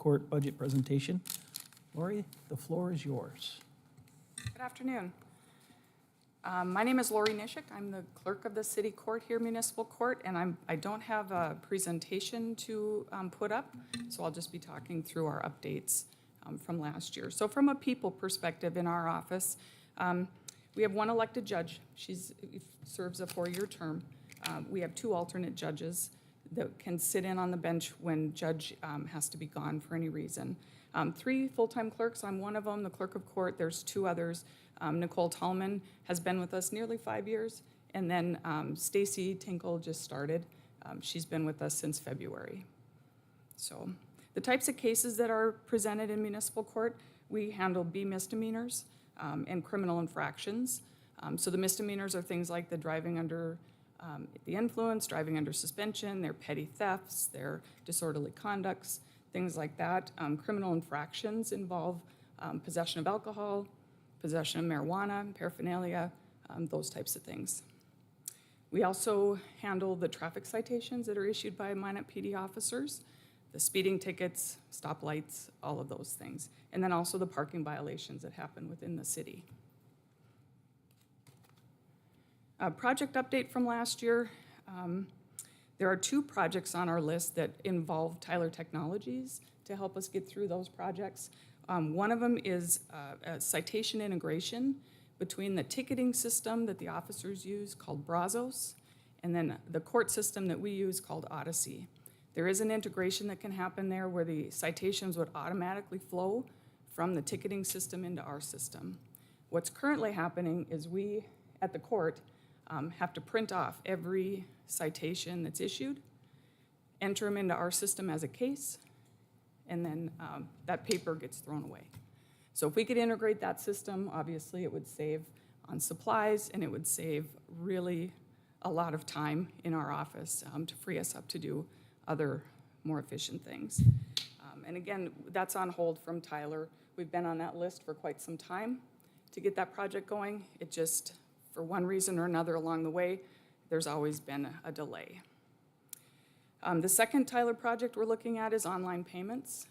Court budget presentation. Lori, the floor is yours. Good afternoon. My name is Lori Nishik. I'm the clerk of the City Court here, Municipal Court, and I don't have a presentation to put up, so I'll just be talking through our updates from last year. So from a people perspective in our office, we have one elected judge. She serves a 4-year term. We have 2 alternate judges that can sit in on the bench when judge has to be gone for any reason. 3 full-time clerks. I'm one of them, the clerk of court. There's 2 others. Nicole Tallman has been with us nearly 5 years, and then Stacy Tinkle just started. She's been with us since February. So the types of cases that are presented in municipal court, we handle B misdemeanors and criminal infractions. So the misdemeanors are things like the driving under the influence, driving under suspension, their petty thefts, their disorderly conducts, things like that. Criminal infractions involve possession of alcohol, possession of marijuana, paraphernalia, those types of things. We also handle the traffic citations that are issued by Minot PD officers, the speeding tickets, stoplights, all of those things, and then also the parking violations that happen within the city. A project update from last year. There are 2 projects on our list that involve Tyler Technologies to help us get through those projects. One of them is a citation integration between the ticketing system that the officers use called Brazos and then the court system that we use called Odyssey. There is an integration that can happen there where the citations would automatically flow from the ticketing system into our system. What's currently happening is we, at the court, have to print off every citation that's issued, enter them into our system as a case, and then that paper gets thrown away. So if we could integrate that system, obviously it would save on supplies and it would save really a lot of time in our office to free us up to do other more efficient things. And again, that's on hold from Tyler. We've been on that list for quite some time to get that project going. It just, for one reason or another along the way, there's always been a delay. The second Tyler project we're looking at is online payments.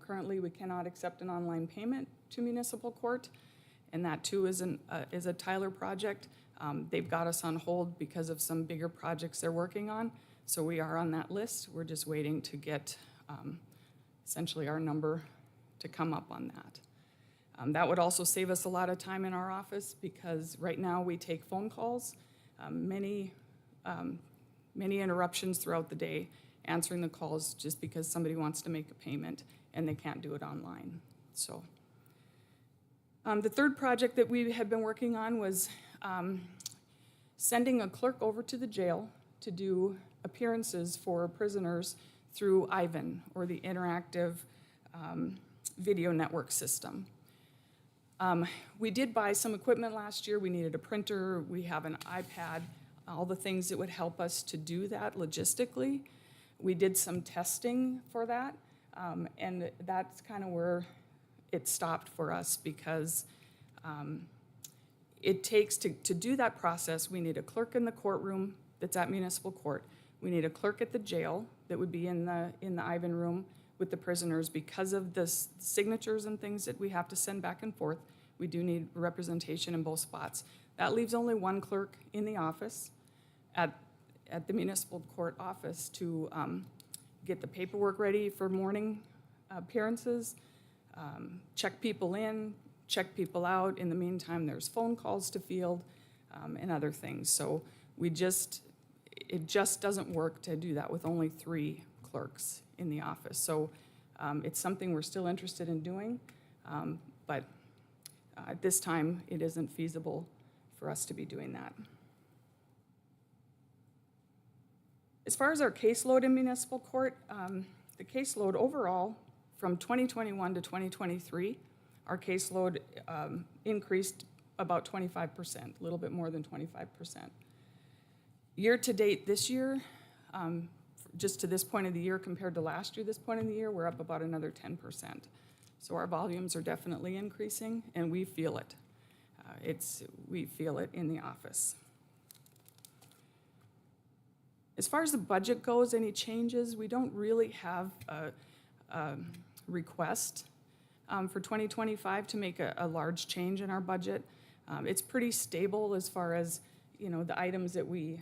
Currently, we cannot accept an online payment to municipal court, and that too is a Tyler project. They've got us on hold because of some bigger projects they're working on, so we are on that list. We're just waiting to get essentially our number to come up on that. That would also save us a lot of time in our office because right now we take phone calls, many interruptions throughout the day, answering the calls just because somebody wants to make a payment and they can't do it online. So the third project that we had been working on was sending a clerk over to the jail to do appearances for prisoners through IVAN, or the Interactive Video Network System. We did buy some equipment last year. We needed a printer, we have an iPad, all the things that would help us to do that logistically. We did some testing for that, and that's kind of where it stopped for us because it takes, to do that process, we need a clerk in the courtroom that's at municipal court. We need a clerk at the jail that would be in the IVAN room with the prisoners. Because of the signatures and things that we have to send back and forth, we do need representation in both spots. That leaves only one clerk in the office at the municipal court office to get the paperwork ready for morning appearances, check people in, check people out. In the meantime, there's phone calls to field and other things. So it just doesn't work to do that with only 3 clerks in the office. So it's something we're still interested in doing, but at this time, it isn't feasible for us to be doing that. As far as our caseload in municipal court, the caseload overall from 2021 to 2023, our caseload increased about 25%, a little bit more than 25%. Year to date this year, just to this point of the year compared to last year, this point of the year, we're up about another 10%. So our volumes are definitely increasing, and we feel it. We feel it in the office. As far as the budget goes, any changes? We don't really have request for 2025 to make a large change in our budget. It's pretty stable as far as, you know, the items that we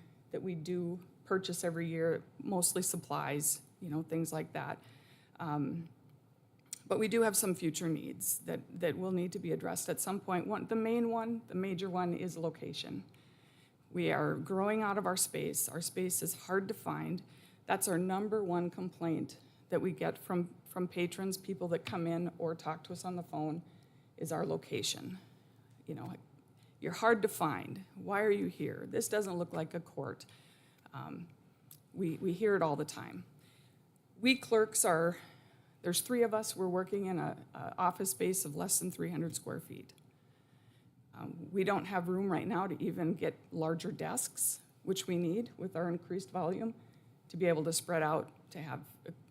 do purchase every year, mostly supplies, you know, things like that. But we do have some future needs that will need to be addressed at some point. The major one is location. We are growing out of our space. Our space is hard to find. That's our number one complaint that we get from patrons, people that come in or talk to us on the phone, is our location. You know, you're hard to find. Why are you here? This doesn't look like a court. We hear it all the time. We clerks there's 3 of us. We're working in a office space of less than 300 square feet. We don't have room right now to even get larger desks, which we need with our increased volume, to be able to spread out, to have,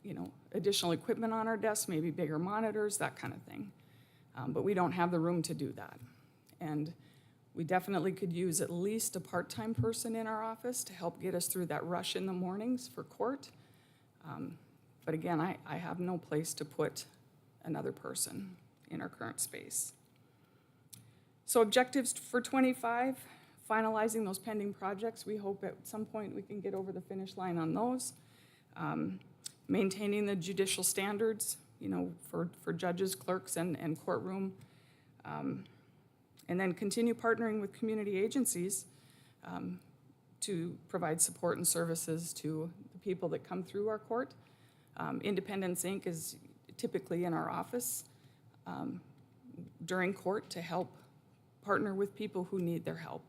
you know, additional equipment on our desks, maybe bigger monitors, that kind of thing. But we don't have the room to do that. And we definitely could use at least a part-time person in our office to help get us through that rush in the mornings for court. But again, I have no place to put another person in our current space. So objectives for 25, finalizing those pending projects. We hope at some point we can get over the finish line on those. Maintaining the judicial standards, you know, for judges, clerks, and courtroom. And then continue partnering with community agencies to provide support and services to the people that come through our court. Independence Inc. is typically in our office during court to help partner with people who need their help.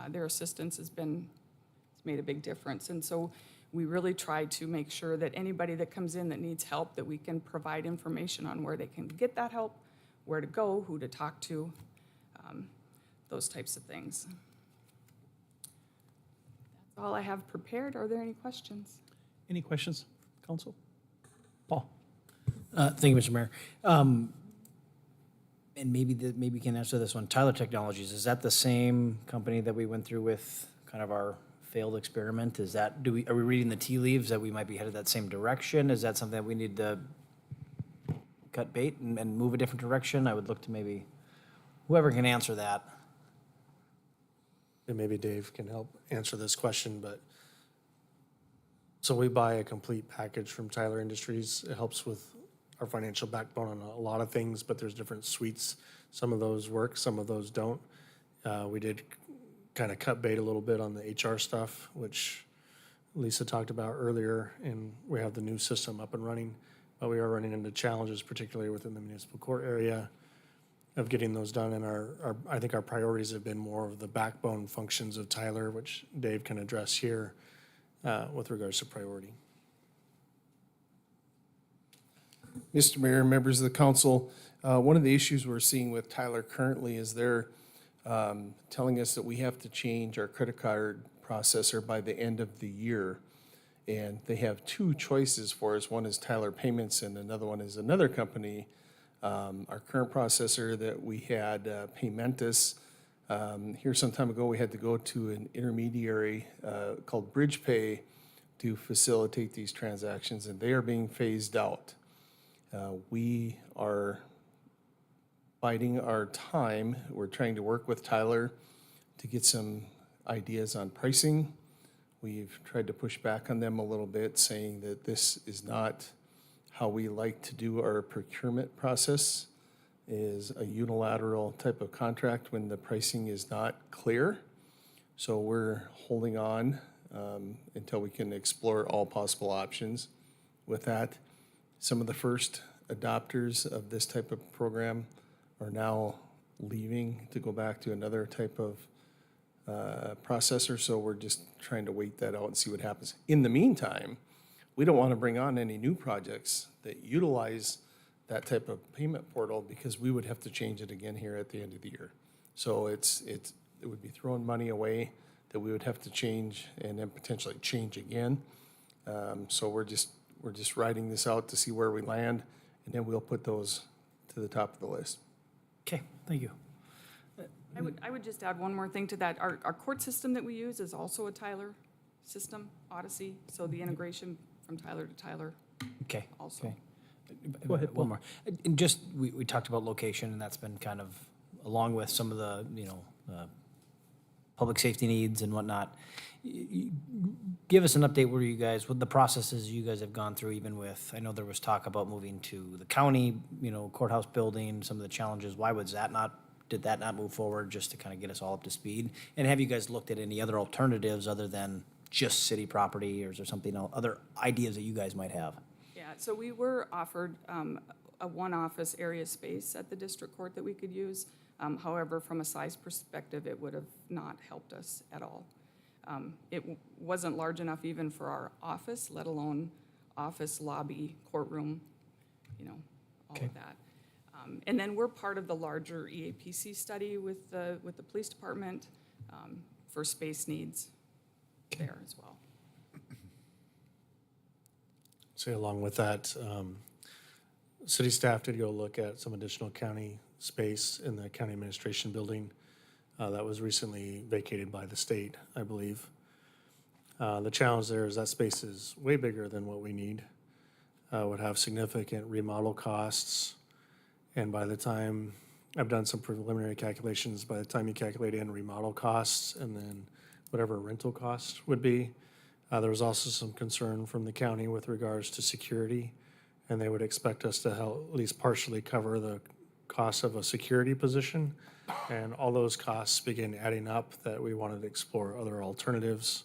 Their assistance has made a big difference. And so we really try to make sure that anybody that comes in that needs help, that we can provide information on where they can get that help, where to go, who to talk to, those types of things. That's all I have prepared. Are there any questions? Any questions, Council? Paul? Thank you, Mr. Mayor. And maybe you can answer this one. Tyler Technologies, is that the same company that we went through with kind of our failed experiment? Is that, are we reading the tea leaves that we might be headed that same direction? Is that something that we need to cut bait and move a different direction? I would look to maybe whoever can answer that. And maybe Dave can help answer this question, but so we buy a complete package from Tyler Industries. It helps with our financial backbone on a lot of things, but there's different suites. Some of those work, some of those don't. We did kind of cut bait a little bit on the HR stuff, which Lisa talked about earlier, and we have the new system up and running, but we are running into challenges, particularly within the municipal court area, of getting those done. And I think our priorities have been more of the backbone functions of Tyler, which Dave can address here with regards to priority. Mr. Mayor, members of the council, one of the issues we're seeing with Tyler currently is they're telling us that we have to change our credit card processor by the end of the year. And they have 2 choices for us. One is Tyler Payments and another one is another company. Our current processor that we had, Paymentus, here some time ago, we had to go to an intermediary called BridgePay to facilitate these transactions, and they are being phased out. We are biding our time. We're trying to work with Tyler to get some ideas on pricing. We've tried to push back on them a little bit, saying that this is not how we like to do our procurement process, is a unilateral type of contract when the pricing is not clear. So we're holding on until we can explore all possible options with that. Some of the first adopters of this type of program are now leaving to go back to another type of processor, so we're just trying to wait that out and see what happens. In the meantime, we don't want to bring on any new projects that utilize that type of payment portal because we would have to change it again here at the end of the year. So it would be throwing money away that we would have to change and then potentially change again. So we're just riding this out to see where we land, and then we'll put those to the top of the list. Okay, thank you. I would just add one more thing to that. Our court system that we use is also a Tyler system, Odyssey, so the integration from Tyler to Tyler Okay. also. Okay. Go ahead, Paul. One more. And just, we talked about location, and that's been kind of, along with some of the, public safety needs and whatnot. Give us an update where you guys, what the processes you guys have gone through, even with, I know there was talk about moving to the county, courthouse building, some of the challenges. Why was that not, did that not move forward, just to kind of get us all up to speed? And have you guys looked at any other alternatives other than just city property, or is there something else, other ideas that you guys might have? Yeah, so we were offered a one-office area space at the district court that we could use. However, from a size perspective, it would have not helped us at all. It wasn't large enough even for our office, let alone office, lobby, courtroom, all Okay. of that. And then we're part of the larger EAPC study with the police department for space needs there as well. Say along with that, city staff did go look at some additional county space in the county administration building that was recently vacated by the state, I believe. The challenge there is that space is way bigger than what we need. Would have significant remodel costs. And by the time, I've done some preliminary calculations, by the time you calculate in remodel costs and then whatever rental costs would be, there was also some concern from the county with regards to security. And they would expect us to help at least partially cover the cost of a security position. And all those costs begin adding up, that we wanted to explore other alternatives,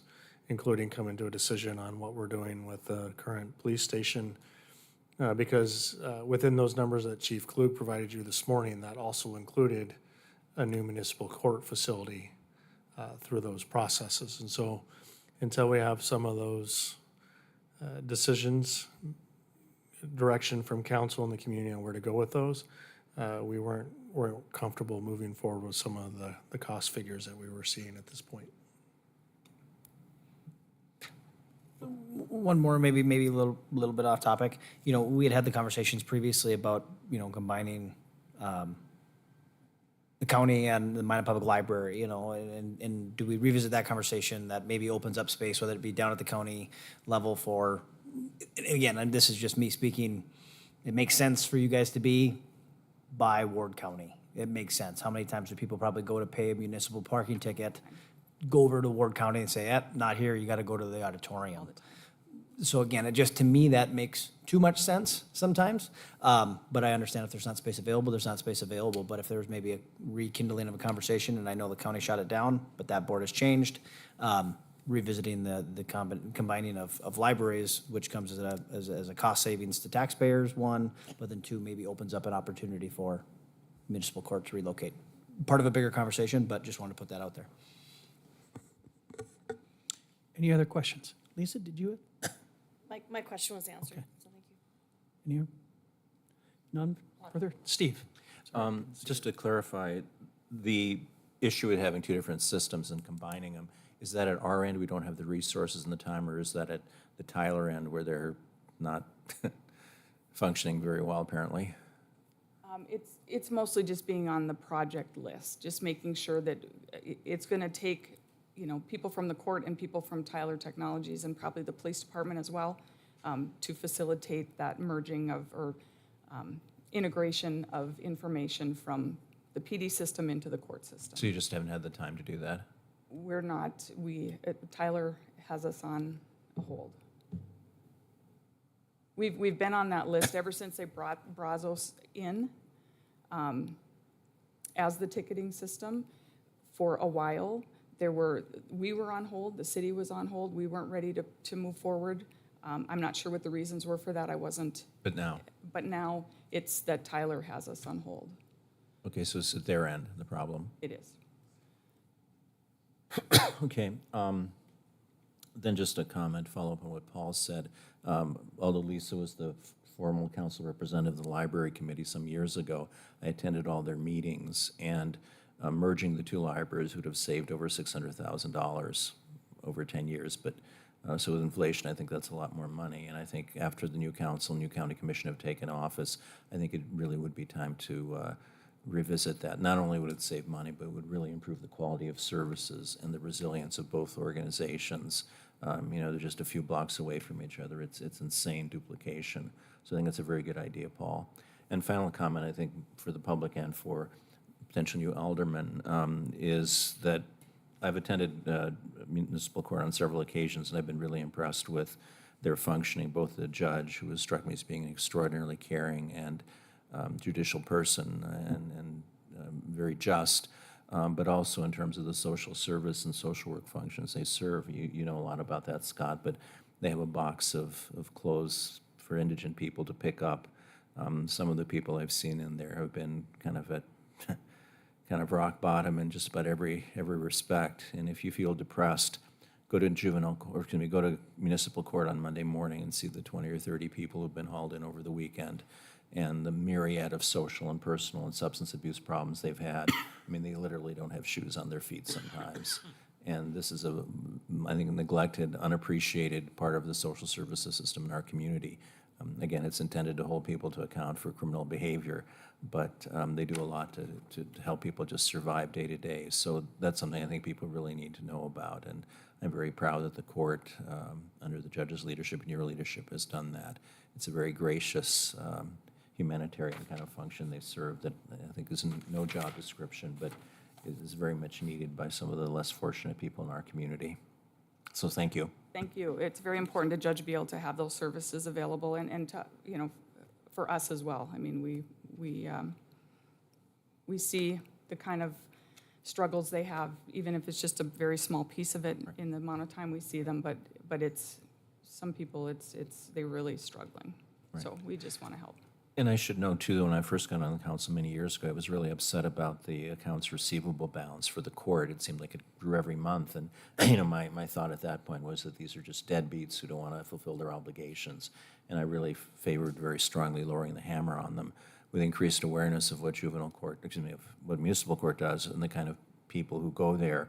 including coming to a decision on what we're doing with the current police station. Because within those numbers that Chief Klug provided you this morning, that also included a new municipal court facility through those processes. And so until we have some of those decisions, direction from council and the community on where to go with those, we weren't comfortable moving forward with some of the cost figures that we were seeing at this point. One more, maybe a little bit off topic. We had the conversations previously about, combining the county and the Minot Public Library, and do we revisit that conversation that maybe opens up space, whether it be down at the county level for, again, and this is just me speaking, it makes sense for you guys to be by Ward County. It makes sense. How many times do people probably go to pay a municipal parking ticket, go over to Ward County and say, not here, you got to go to the auditorium. So again, it just, to me, that makes too much sense sometimes. But I understand if there's not space available, there's not space available. But if there's maybe a rekindling of a conversation, and I know the county shot it down, but that board has changed, revisiting the combining of libraries, which comes as a cost savings to taxpayers, one, but then two, maybe opens up an opportunity for municipal court to relocate. Part of a bigger conversation, but just wanted to put that out there. Any other questions? Lisa, did you? My question was answered, Okay. so thank you. Any? None further? Steve? Just to clarify, the issue with having two different systems and combining them, is that at our end, we don't have the resources and the time, or is that at the Tyler end where they're not functioning very well, apparently? It's mostly just being on the project list, just making sure that it's going to take, people from the court and people from Tyler Technologies and probably the police department as well, to facilitate that merging of, or integration of information from the PD system into the court system. So you just haven't had the time to do that? We're not, Tyler has us on a hold. We've been on that list ever since they brought Brazos in as the ticketing system for a while. We were on hold, the city was on hold, we weren't ready to move forward. I'm not sure what the reasons were for that, I wasn't. But now? But now it's that Tyler has us on hold. Okay, so it's at their end, the problem. It is. Okay, then just a comment, follow up on what Paul said. Although Lisa was the formal council representative of the library committee some years ago, I attended all their meetings, and merging the two libraries would have saved over $600,000 over 10 years. But so with inflation, I think that's a lot more money. And I think after the new council, new county commission have taken office, I think it really would be time to revisit that. Not only would it save money, but it would really improve the quality of services and the resilience of both organizations. They're just a few blocks away from each other. It's insane duplication. So I think that's a very good idea, Paul. And final comment, I think, for the public and for potential new aldermen, is that I've attended municipal court on several occasions, and I've been really impressed with their functioning, both the judge, who has struck me as being an extraordinarily caring and judicial person and very just, but also in terms of the social service and social work functions they serve. You know a lot about that, Scott, but they have a box of clothes for indigent people to pick up. Some of the people I've seen in there have been kind of at kind of rock bottom in just about every respect. And if you feel depressed, go to go to municipal court on Monday morning and see the 20 or 30 people who've been hauled in over the weekend and the myriad of social and personal and substance abuse problems they've had. I mean, they literally don't have shoes on their feet sometimes. And this is I think, a neglected, unappreciated part of the social services system in our community. Again, it's intended to hold people to account for criminal behavior, but they do a lot to help people just survive day to day. So that's something I think people really need to know about. And I'm very proud that the court, under the judge's leadership and your leadership, has done that. It's a very gracious, humanitarian kind of function they serve that I think is in no job description, but is very much needed by some of the less fortunate people in our community. So thank you. Thank you. It's very important to Judge be able to have those services available and to, you know, for us as well. I mean, we see the kind of struggles they have, even if it's just a very small piece of it in the amount of time we see them, but it's, some people, they're really struggling. Right. So we just want to help. And I should note, too, that when I first got on the council many years ago, I was really upset about the accounts receivable balance for the court. It seemed like it grew every month. And, you know, my thought at that point was that these are just deadbeats who don't want to fulfill their obligations. And I really favored very strongly lowering the hammer on them with increased awareness of what of what municipal court does and the kind of people who go there.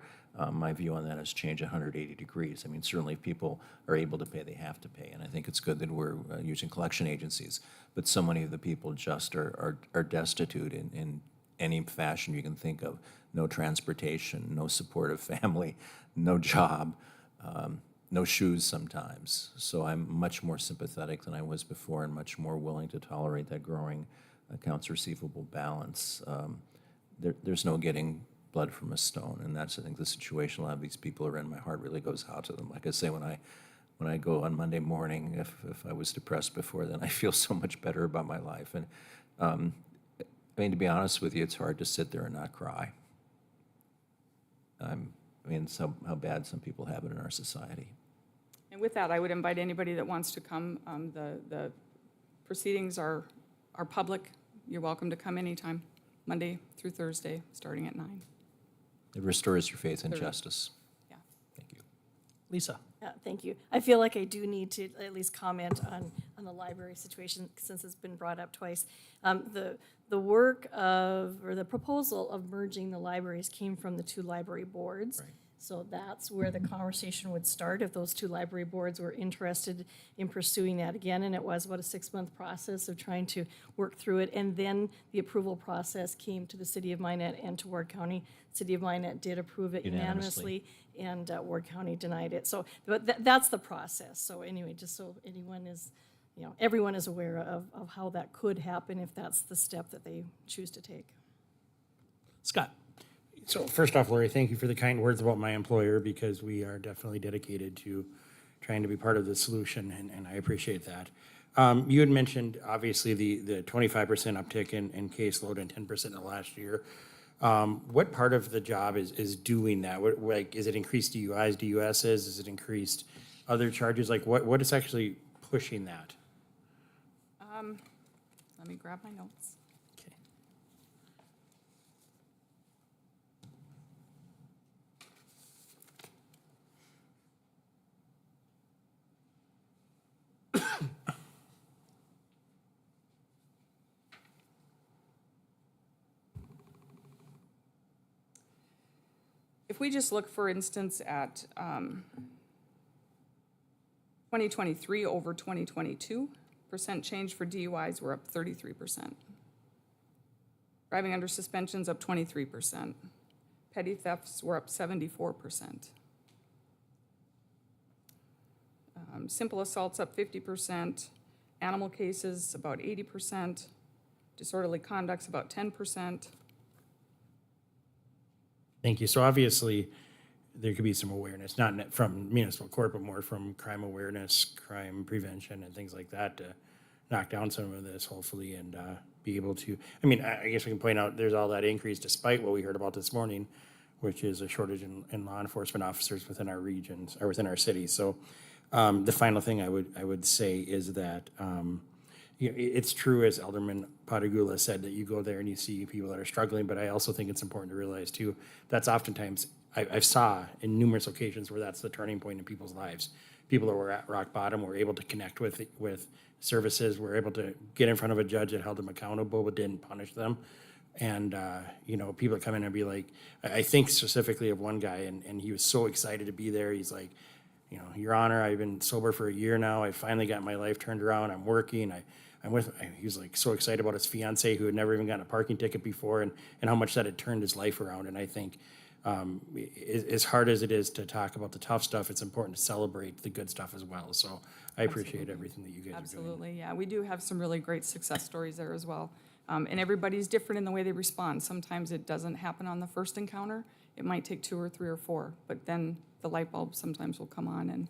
My view on that has changed 180 degrees. I mean, certainly if people are able to pay, they have to pay. And I think it's good that we're using collection agencies. But so many of the people just are destitute in any fashion you can think of. No transportation, no supportive family, no job, no shoes sometimes. So I'm much more sympathetic than I was before and much more willing to tolerate that growing accounts receivable balance. There's no getting blood from a stone, and that's, I think, the situation a lot of these people are in. My heart really goes out to them. Like I say, when I go on Monday morning, if I was depressed before then, I feel so much better about my life. And I mean, to be honest with you, it's hard to sit there and not cry. I mean, how bad some people have it in our society. And with that, I would invite anybody that wants to come. The proceedings are public. You're welcome to come anytime, Monday through Thursday, starting at 9. It restores your faith in Thirty. justice. Yeah. Thank you. Lisa? Yeah, thank you. I feel like I do need to at least comment on the library situation since it's been brought up twice. The work of, or the proposal of merging the libraries came from the 2 library boards. Right. So that's where the conversation would start if those 2 library boards were interested in pursuing that again. And it was about a 6-month process of trying to work through it. And then the approval process came to the City of Minot and to Ward County. City of Minot did approve it unanimously, and Ward County denied it. So but that's the process. So anyway, just so anyone is, you know, everyone is aware of how that could happen if that's the step that they choose to take. Scott? So first off, Lori, thank you for the kind words about my employer, because we are definitely dedicated to trying to be part of the solution, and I appreciate that. You had mentioned, obviously, the 25% uptick in caseload and 10% in the last year. What part of the job is doing that? Like, is it increased DUIs, DUSs? Is it increased other charges? Like, what is actually pushing that? Let me grab my notes. Okay. If we just look, for instance, at 2023 over 2022, percent change for DUIs were up 33%. Driving under suspensions up 23%. Petty thefts were up 74%. Simple assaults up 50%, Animal cases, about 80%. Disorderly conduct's about 10%. Thank you. So obviously, there could be some awareness, not from municipal court, but more from crime awareness, crime prevention, and things like that to knock down some of this, hopefully, and be able to, I mean, I guess we can point out there's all that increase despite what we heard about this morning, which is a shortage in law enforcement officers within our regions, or within our cities. So the final thing I would say is that it's true, as Alderman Patagula said, that you go there and you see people that are struggling, but I also think it's important to realize too, that's oftentimes, I saw in numerous occasions where that's the turning point in people's lives. People that were at rock bottom were able to connect with services, were able to get in front of a judge that held them accountable but didn't punish them. And, people come in and be like, I think specifically of one guy, and he was so excited to be there. He's like, Your Honor, I've been sober for a year now. I finally got my life turned around. I'm working. He was like so excited about his fiance who had never even gotten a parking ticket before, and how much that had turned his life around. And I think as hard as it is to talk about the tough stuff, it's important to celebrate the good stuff as well. So I appreciate everything that you guys are doing. Absolutely, yeah. We do have some really great success stories there as well. And everybody's different in the way they respond. Sometimes it doesn't happen on the first encounter. It might take 2 or 3 or 4, but then the light bulb sometimes will come on, and,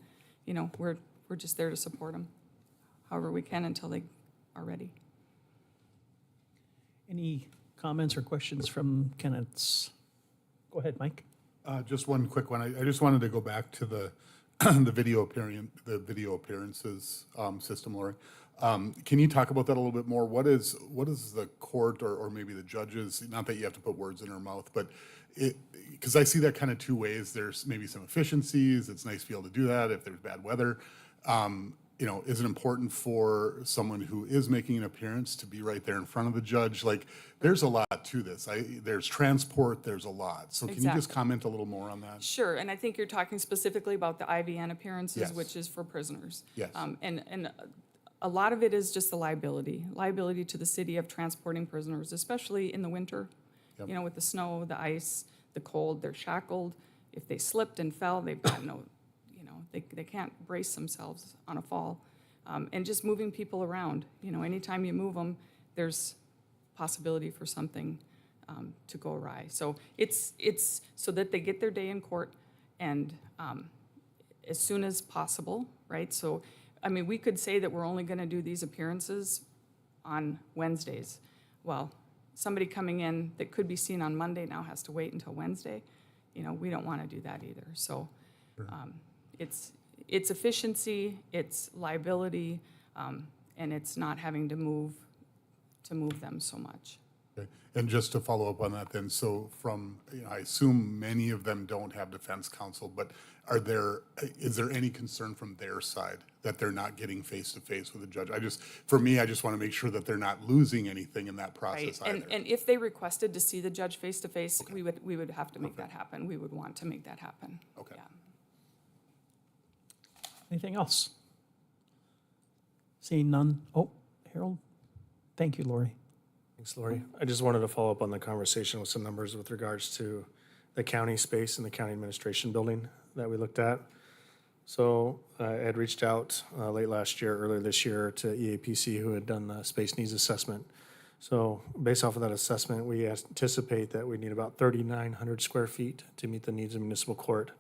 we're just there to support them however we can until they are ready. Any comments or questions from candidates? Go ahead, Mike. Just one quick one. I just wanted to go back to the the video appearances system, Lori. Can you talk about that a little bit more? What is the court or maybe the judges? Not that you have to put words in her mouth, but because I see that kind of two ways. There's maybe some efficiencies. It's nice to be able to do that if there's bad weather. Is it important for someone who is making an appearance to be right there in front of the judge? Like, there's a lot to this. There's transport, there's a lot. So can you just Exactly. comment a little more on that? Sure, and I think you're talking specifically about the IVN appearances, Yes. which is for prisoners. Yes. And a lot of it is just the liability to the city of transporting prisoners, especially in the winter. Yep. With the snow, the ice, the cold, they're shackled. If they slipped and fell, they've got they can't brace themselves on a fall. And just moving people around, anytime you move them, there's possibility for something to go awry. So it's so that they get their day in court and as soon as possible, right? So, we could say that we're only gonna do these appearances on Wednesdays. Well, somebody coming in that could be seen on Monday now has to wait until Wednesday. We don't wanna do that either. So it's efficiency, it's liability, and it's not having to move them so much. Okay. And just to follow up on that then, so I assume many of them don't have defense counsel, but is there any concern from their side that they're not getting face-to-face with a judge? I just want to make sure that they're not losing anything in that process Right, either. and if they requested to see the judge face-to-face, we would have to make that happen. We would want to make that happen. Okay. Yeah. Anything else? Seeing none. Oh, Harold? Thank you, Lori. Thanks, Lori. I just wanted to follow up on the conversation with some numbers with regards to the county space and the county administration building that we looked at. So I had reached out earlier this year, to EAPC, who had done the space needs assessment. So based off of that assessment, we anticipate that we need about 3,900 square feet to meet the needs of municipal court.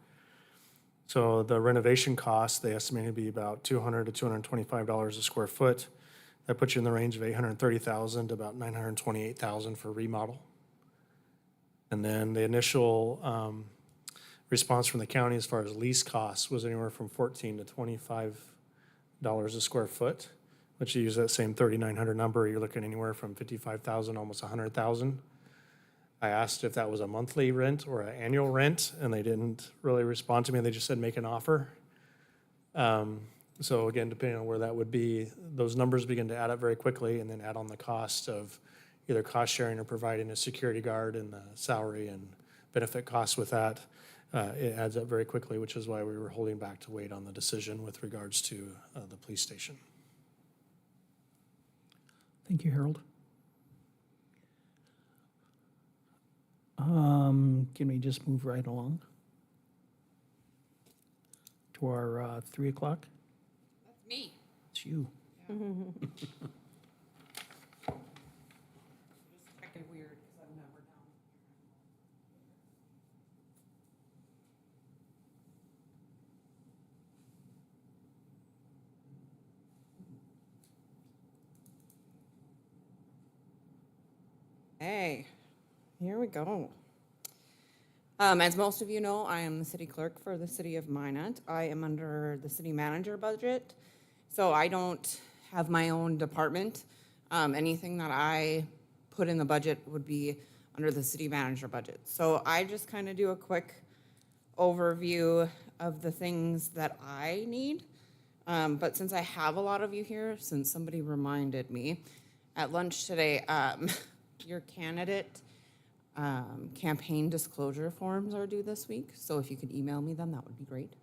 So the renovation cost, they estimate to be about $200 to $225 a square foot. That puts you in the range of $830,000 to about $928,000 for remodel. And then the initial response from the county as far as lease costs was anywhere from $14 to $25 a square foot, which you use that same 3,900 number, you're looking anywhere from $55,000, almost $100,000. I asked if that was a monthly rent or an annual rent, and they didn't really respond to me. They just said, make an offer. So again, depending on where that would be, those numbers begin to add up very quickly, and then add on the cost of either cost sharing or providing a security guard and the salary and benefit costs with that. It adds up very quickly, which is why we were holding back to wait on the decision with regards to the police station. Thank you, Harold. Can we just move right along to our 3 o'clock? That's me. It's you. Checking weird, because I've never done. Hey, here we go. As most of you know, I am the city clerk for the city of Minot. I am under the city manager budget, so I don't have my own department. Anything that I put in the budget would be under the city manager budget. So I just kind of do a quick overview of the things that I need. But since I have a lot of you here, since somebody reminded me at lunch today, your candidate campaign disclosure forms are due this week. So if you could email me them, that would be great.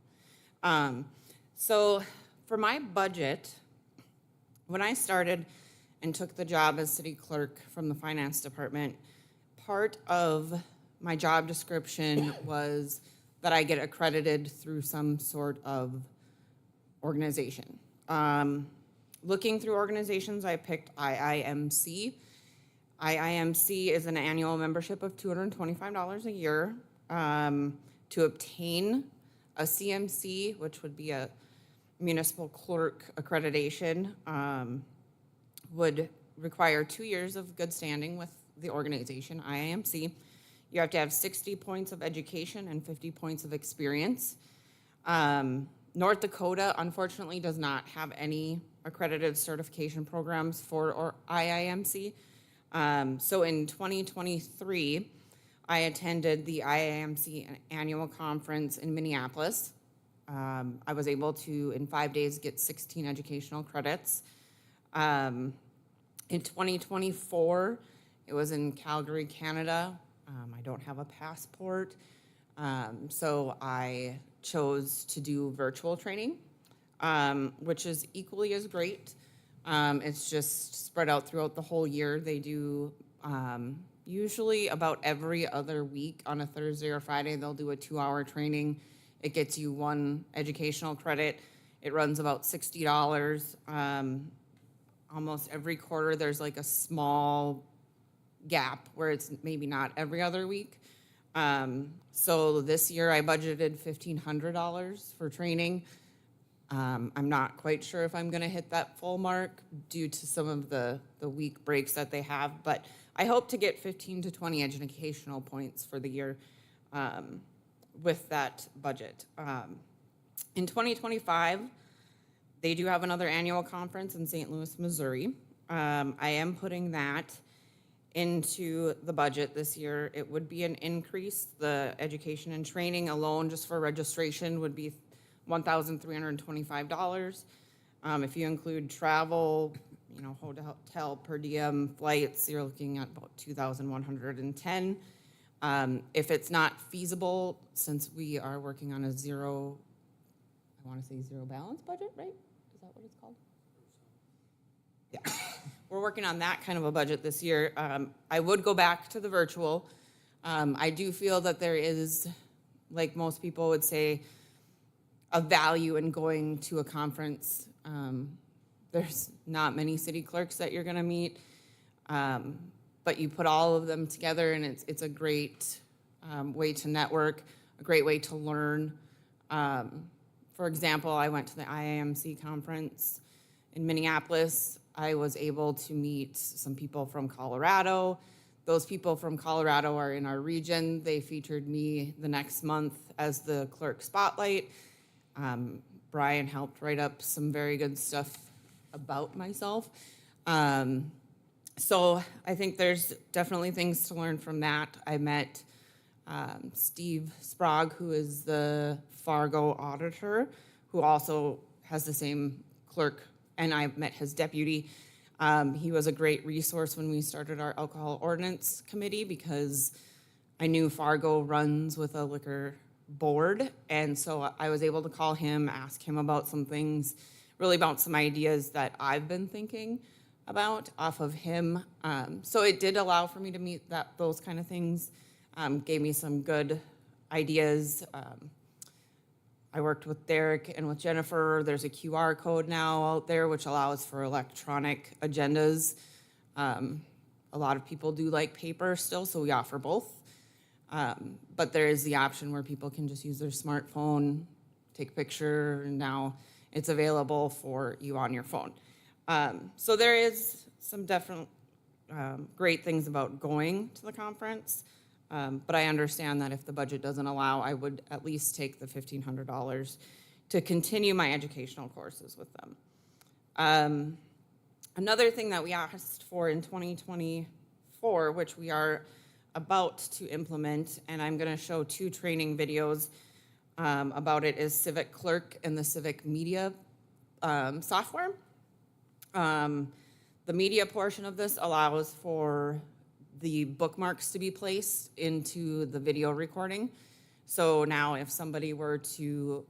So for my budget, when I started and took the job as city clerk from the finance department, part of my job description was that I get accredited through some sort of organization. Looking through organizations, I picked IIMC. IIMC is an annual membership of $225 a year. To obtain a CMC, which would be a municipal clerk accreditation, would require 2 years of good standing with the organization, IIMC. You have to have 60 points of education and 50 points of experience. North Dakota, unfortunately, does not have any accredited certification programs for IIMC. So in 2023, I attended the IIMC annual conference in Minneapolis. I was able to, in 5 days, get 16 educational credits. In 2024, it was in Calgary, Canada. I don't have a passport, so I chose to do virtual training, which is equally as great. It's just spread out throughout the whole year. They do usually about every other week on a Thursday or Friday, they'll do a 2-hour training. It gets you 1 educational credit. It runs about $60. Almost every quarter, there's like a small gap where it's maybe not every other week. So this year I budgeted $1,500 for training. I'm not quite sure if I'm gonna hit that full mark due to some of the week breaks that they have, but I hope to get 15 to 20 educational points for the year with that budget. In 2025, they do have another annual conference in St. Louis, Missouri. I am putting that into the budget this year. It would be an increase. The education and training alone, just for registration, would be $1,325. If you include travel, hotel per diem, flights, you're looking at about $2,110. If it's not feasible, since we are working on a zero balance budget, right? Is that what it's called? Yeah, we're working on that kind of a budget this year. I would go back to the virtual. I do feel that there is, like most people would say, a value in going to a conference. There's not many city clerks that you're gonna meet, but you put all of them together and it's a great way to network, a great way to learn. For example, I went to the IIMC conference in Minneapolis. I was able to meet some people from Colorado. Those people from Colorado are in our region. They featured me the next month as the clerk spotlight. Brian helped write up some very good stuff about myself. So I think there's definitely things to learn from that. I met Steve Sprague, who is the Fargo auditor, who also has the same clerk, and I met his deputy. He was a great resource when we started our alcohol ordinance committee because I knew Fargo runs with a liquor board, and so I was able to call him, ask him about some things, really about some ideas that I've been thinking about off of him. So it did allow for me to meet those kind of things, gave me some good ideas. I worked with Derek and with Jennifer. There's a QR code now out there which allows for electronic agendas. A lot of people do like paper still, so we offer both. But there is the option where people can just use their smartphone, take a picture, and now it's available for you on your phone. So there is some definite great things about going to the conference. But I understand that if the budget doesn't allow, I would at least take the $1,500 to continue my educational courses with them. Another thing that we asked for in 2024, which we are about to implement, and I'm going to show 2 training videos about it, is Civic Clerk and the Civic Media software. The media portion of this allows for the bookmarks to be placed into the video recording. So now if somebody were to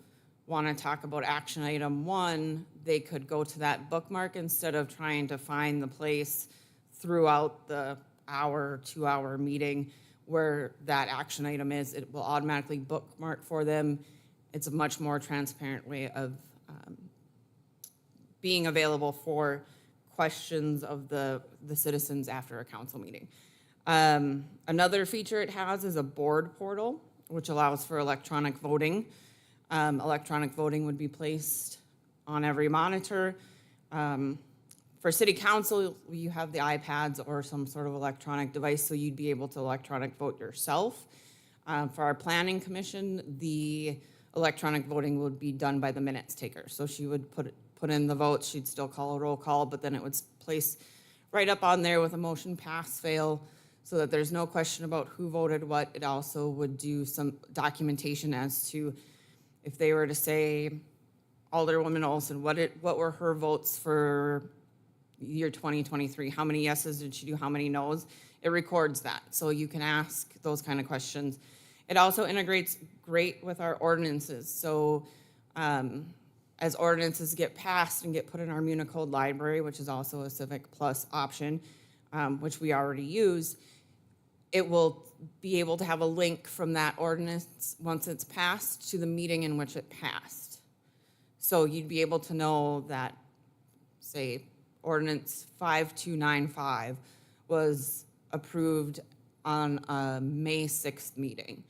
want to talk about action item 1, they could go to that bookmark instead of trying to find the place throughout the hour, 2-hour meeting where that action item is. It will automatically bookmark for them. It's a much more transparent way of being available for questions of the citizens after a council meeting. Another feature it has is a board portal, which allows for electronic voting. Electronic voting would be placed on every monitor. For city council, you have the iPads or some sort of electronic device, so you'd be able to electronic vote yourself. For our planning commission, the electronic voting would be done by the minutes taker. So she would put in the votes, she'd still call a roll call, but then it would place right up on there with a motion pass fail, so that there's no question about who voted what. It also would do some documentation as to if they were to say, Alderwoman Olson, what were her votes for year 2023? How many yeses did she do? How many noes? It records that, so you can ask those kind of questions. It also integrates great with our ordinances. So as ordinances get passed and get put in our Municode library, which is also a Civic Plus option, which we already use, it will be able to have a link from that ordinance once it's passed to the meeting in which it passed. So you'd be able to know that, say, ordinance 5295 was approved on a May 6th meeting.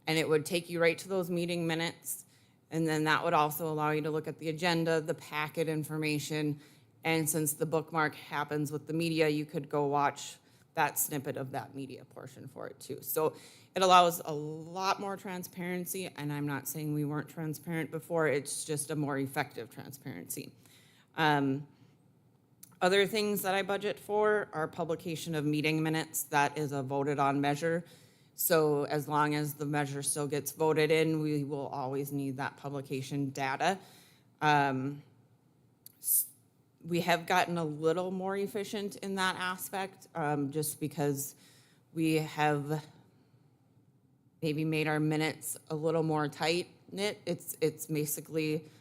And it would take you right to those meeting minutes. And then that would also allow you to look at the agenda, the packet information. And since the bookmark happens with the media, you could go watch that snippet of that media portion for it too. So it allows a lot more transparency, and I'm not saying we weren't transparent before, it's just a more effective transparency. Other things that I budget for are publication of meeting minutes. That is a voted on measure. So as long as the measure still gets voted in, we will always need that publication data. We have gotten a little more efficient in that aspect, just because we have maybe made our minutes a little more tight-knit. It's basically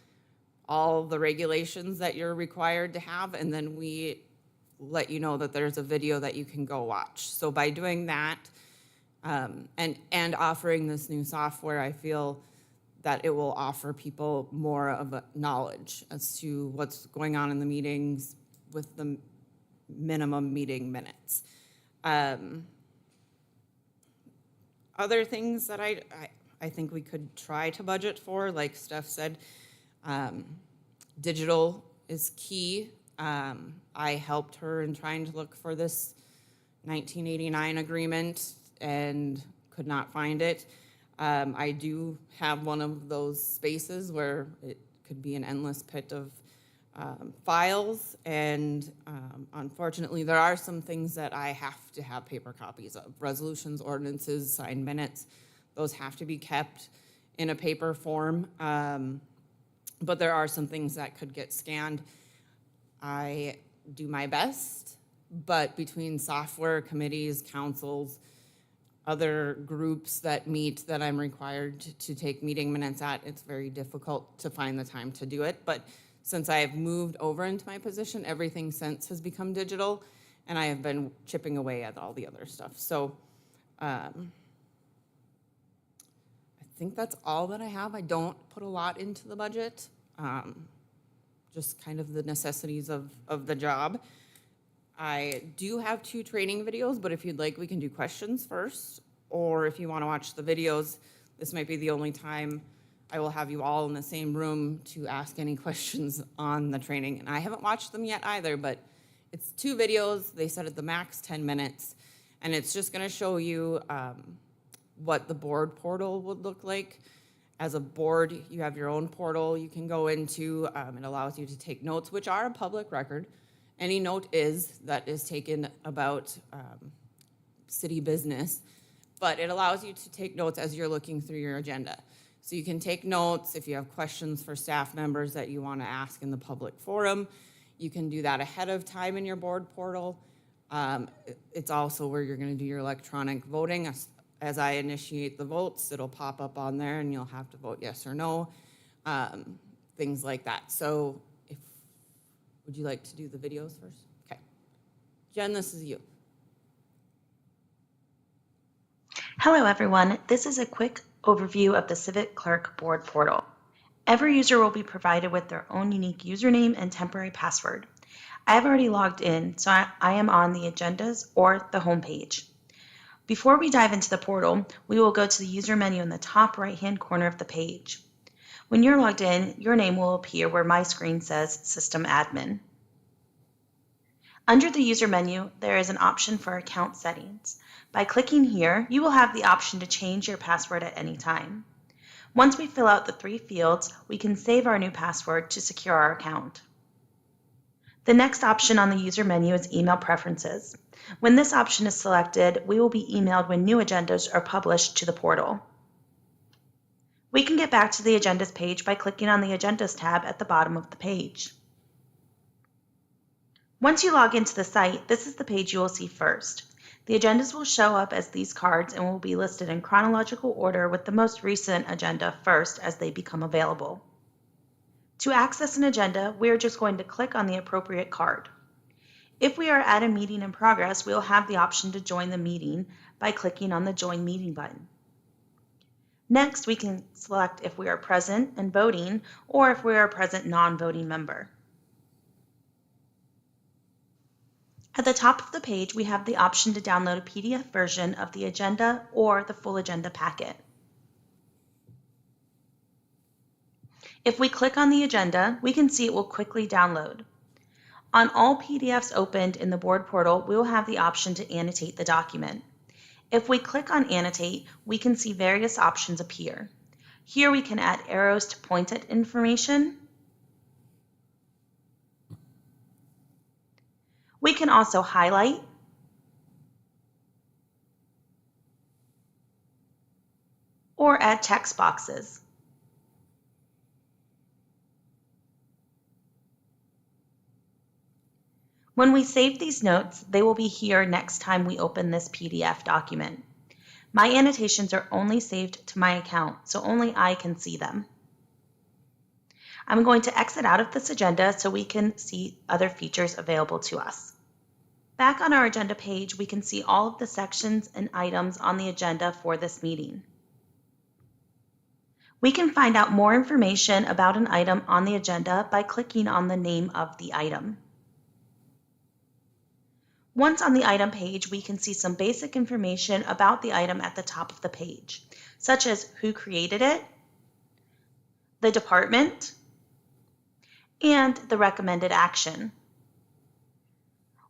all the regulations that you're required to have, and then we let you know that there's a video that you can go watch. So by doing that, and offering this new software, I feel that it will offer people more of a knowledge as to what's going on in the meetings with the minimum meeting minutes. Other things that I think we could try to budget for, like Steph said, digital is key. I helped her in trying to look for this 1989 agreement and could not find it. I do have one of those spaces where it could be an endless pit of files, and unfortunately there are some things that I have to have paper copies of. Resolutions, ordinances, signed minutes, those have to be kept in a paper form, but there are some things that could get scanned. I do my best, but between software committees, councils, other groups that meet that I'm required to take meeting minutes at, it's very difficult to find the time to do it. But since I have moved over into my position, everything since has become digital, and I have been chipping away at all the other stuff. So I think that's all that I have. I don't put a lot into the budget, just kind of the necessities of the job. I do have 2 training videos, but if you'd like, we can do questions first. Or if you want to watch the videos, this might be the only time I will have you all in the same room to ask any questions on the training. And I haven't watched them yet either, but it's 2 videos. They said at the max 10 minutes. And it's just going to show you what the board portal would look like. As a board, you have your own portal you can go into. It allows you to take notes, which are a public record. Any note that is taken about city business, but it allows you to take notes as you're looking through your agenda. So you can take notes if you have questions for staff members that you want to ask in the public forum. You can do that ahead of time in your board portal. It's also where you're going to do your electronic voting. As I initiate the votes, it'll pop up on there and you'll have to vote yes or no, things like that. So would you like to do the videos first? Okay. Jen, this is you. Hello everyone, this is a quick overview of the Civic Clerk Board Portal. Every user will be provided with their own unique username and temporary password. I have already logged in, so I am on the agendas or the home page. Before we dive into the portal, we will go to the user menu in the top right-hand corner of the page. When you're logged in, your name will appear where my screen says System Admin. Under the user menu, there is an option for account settings. By clicking here, you will have the option to change your password at any time. Once we fill out the 3 fields, we can save our new password to secure our account. The next option on the user menu is Email Preferences. When this option is selected, we will be emailed when new agendas are published to the portal. We can get back to the Agendas page by clicking on the Agendas tab at the bottom of the page. Once you log into the site, this is the page you will see first. The agendas will show up as these cards and will be listed in chronological order with the most recent agenda first as they become available. To access an agenda, we are just going to click on the appropriate card. If we are at a meeting in progress, we will have the option to join the meeting by clicking on the Join Meeting button. Next, we can select if we are present and voting or if we are a present non-voting member. At the top of the page, we have the option to download a PDF version of the agenda or the full agenda packet. If we click on the agenda, we can see it will quickly download. On all PDFs opened in the board portal, we will have the option to annotate the document. If we click on Annotate, we can see various options appear. Here we can add arrows to point at information. We can also highlight or add text boxes. When we save these notes, they will be here next time we open this PDF document. My annotations are only saved to my account, so only I can see them. I'm going to exit out of this agenda so we can see other features available to us. Back on our agenda page, we can see all of the sections and items on the agenda for this meeting. We can find out more information about an item on the agenda by clicking on the name of the item. Once on the item page, we can see some basic information about the item at the top of the page, such as who created it, the department, and the recommended action.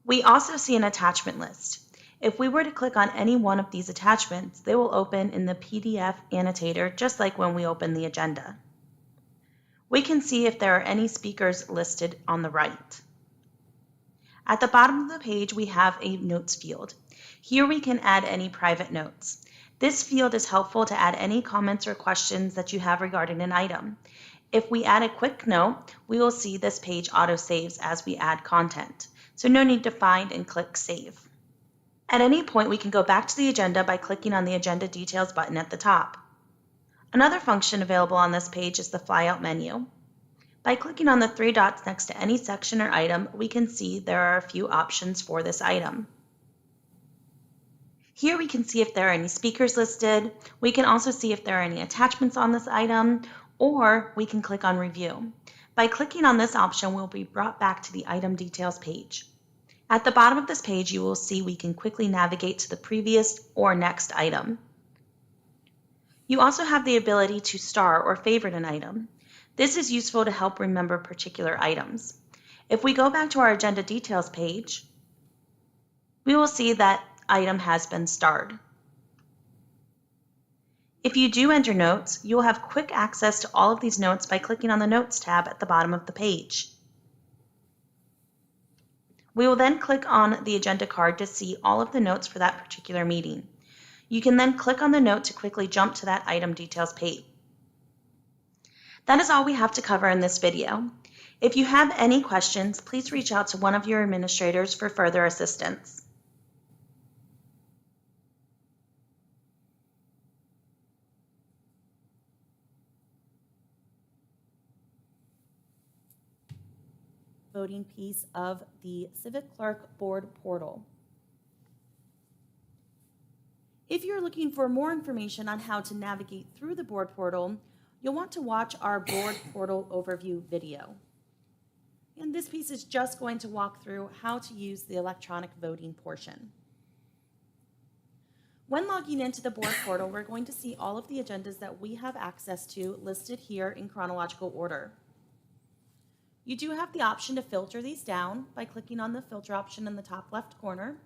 We also see an attachment list. If we were to click on any one of these attachments, they will open in the PDF annotator just like when we open the agenda. We can see if there are any speakers listed on the right. At the bottom of the page, we have a notes field. Here we can add any private notes. This field is helpful to add any comments or questions that you have regarding an item. If we add a quick note, we will see this page auto-saves as we add content, so no need to find and click Save. At any point, we can go back to the agenda by clicking on the Agenda Details button at the top. Another function available on this page is the flyout menu. By clicking on the 3 dots next to any section or item, we can see there are a few options for this item. Here we can see if there are any speakers listed. We can also see if there are any attachments on this item, or we can click on Review. By clicking on this option, we'll be brought back to the item details page. At the bottom of this page, you will see we can quickly navigate to the previous or next item. You also have the ability to star or favorite an item. This is useful to help remember particular items. If we go back to our agenda details page, we will see that item has been starred. If you do enter notes, you will have quick access to all of these notes by clicking on the Notes tab at the bottom of the page. We will then click on the agenda card to see all of the notes for that particular meeting. You can then click on the note to quickly jump to that item details page. That is all we have to cover in this video. If you have any questions, please reach out to one of your administrators for further assistance. Voting piece of the Civic Clerk Board portal. If you're looking for more information on how to navigate through the board portal, you'll want to watch our board portal overview video. And this piece is just going to walk through how to use the electronic voting portion. When logging into the board portal, we're going to see all of the agendas that we have access to listed here in chronological order. You do have the option to filter these down by clicking on the filter option in the top left corner,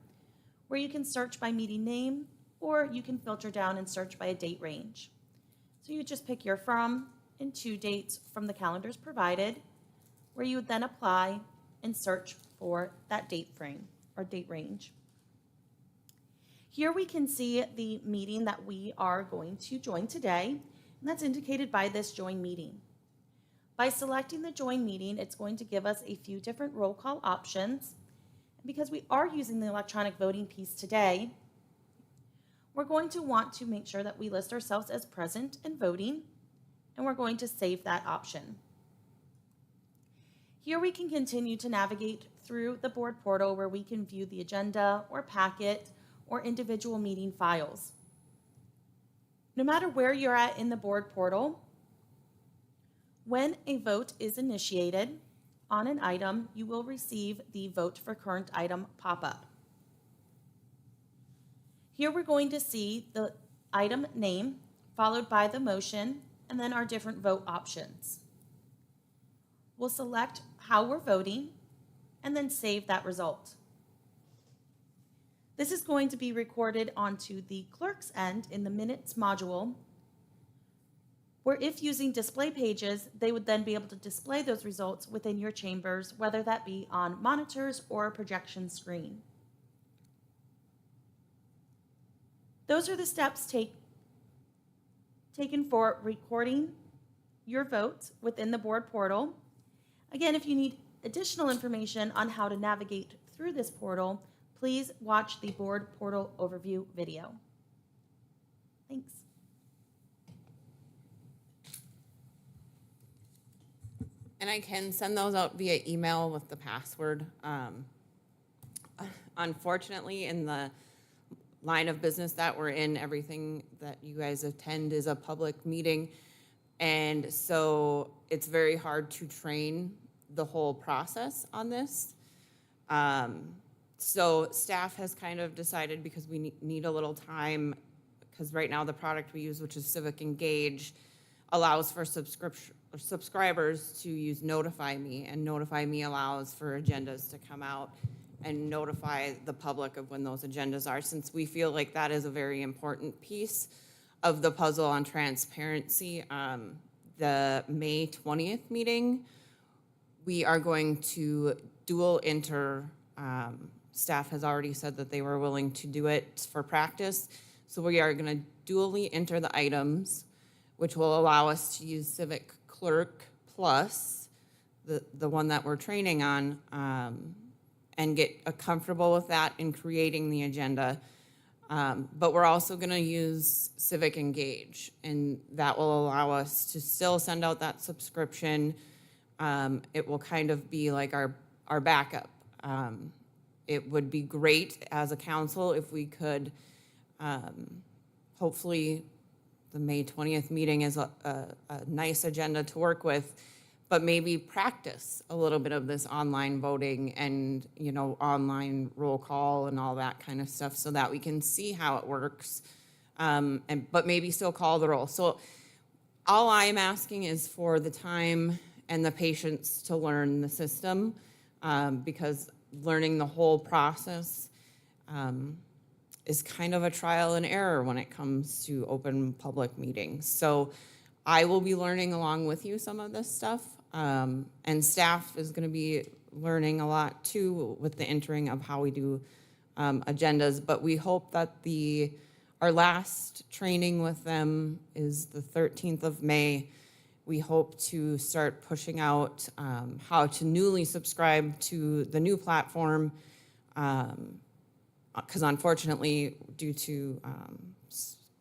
where you can search by meeting name, or you can filter down and search by a date range. So you just pick your from and to dates from the calendars provided, where you would then apply and search for that date frame or date range. Here we can see the meeting that we are going to join today, and that's indicated by this join meeting. By selecting the join meeting, it's going to give us a few different roll call options. Because we are using the electronic voting piece today, we're going to want to make sure that we list ourselves as present and voting, and we're going to save that option. Here we can continue to navigate through the board portal where we can view the agenda or packet or individual meeting files. No matter where you're at in the board portal, when a vote is initiated on an item, you will receive the Vote for Current Item pop-up. Here we're going to see the item name, followed by the motion, and then our different vote options. We'll select how we're voting, and then save that result. This is going to be recorded onto the clerk's end in the Minutes module, where if using display pages, they would then be able to display those results within your chambers, whether that be on monitors or a projection screen. Those are the steps taken for recording your vote within the board portal. Again, if you need additional information on how to navigate through this portal, please watch the board portal overview video. Thanks. And I can send those out via email with the password. Unfortunately, in the line of business that we're in, everything that you guys attend is a public meeting. And so it's very hard to train the whole process on this. So staff has kind of decided, because we need a little time, because right now the product we use, which is Civic Engage, allows for subscribers to use Notify Me, and Notify Me allows for agendas to come out and notify the public of when those agendas are, since we feel like that is a very important piece of the puzzle on transparency. The May 20th meeting, we are going to dual enter. Staff has already said that they were willing to do it for practice. So we are going to dually enter the items, which will allow us to use Civic Clerk Plus, the one that we're training on, and get comfortable with that in creating the agenda. But we're also going to use Civic Engage, and that will allow us to still send out that subscription. It will kind of be like our backup. It would be great as a council if we could Hopefully, the May 20th meeting is a nice agenda to work with, but maybe practice a little bit of this online voting and, online roll call and all that kind of stuff so that we can see how it works, but maybe still call the roll. So all I'm asking is for the time and the patience to learn the system, because learning the whole process is kind of a trial and error when it comes to open public meetings. So I will be learning along with you some of this stuff, and staff is going to be learning a lot too with the entering of how we do agendas. But we hope that our last training with them is the 13th of May. We hope to start pushing out how to newly subscribe to the new platform, because unfortunately, due to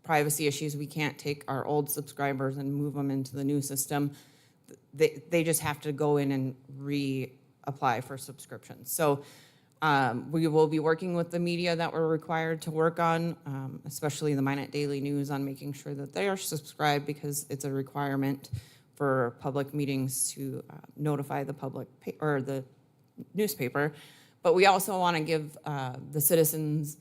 privacy issues, we can't take our old subscribers and move them into the new system. They just have to go in and reapply for subscriptions. So we will be working with the media that we're required to work on, especially the Minot Daily News, on making sure that they are subscribed, because it's a requirement for public meetings to notify the public or the newspaper. But we also want to give the citizens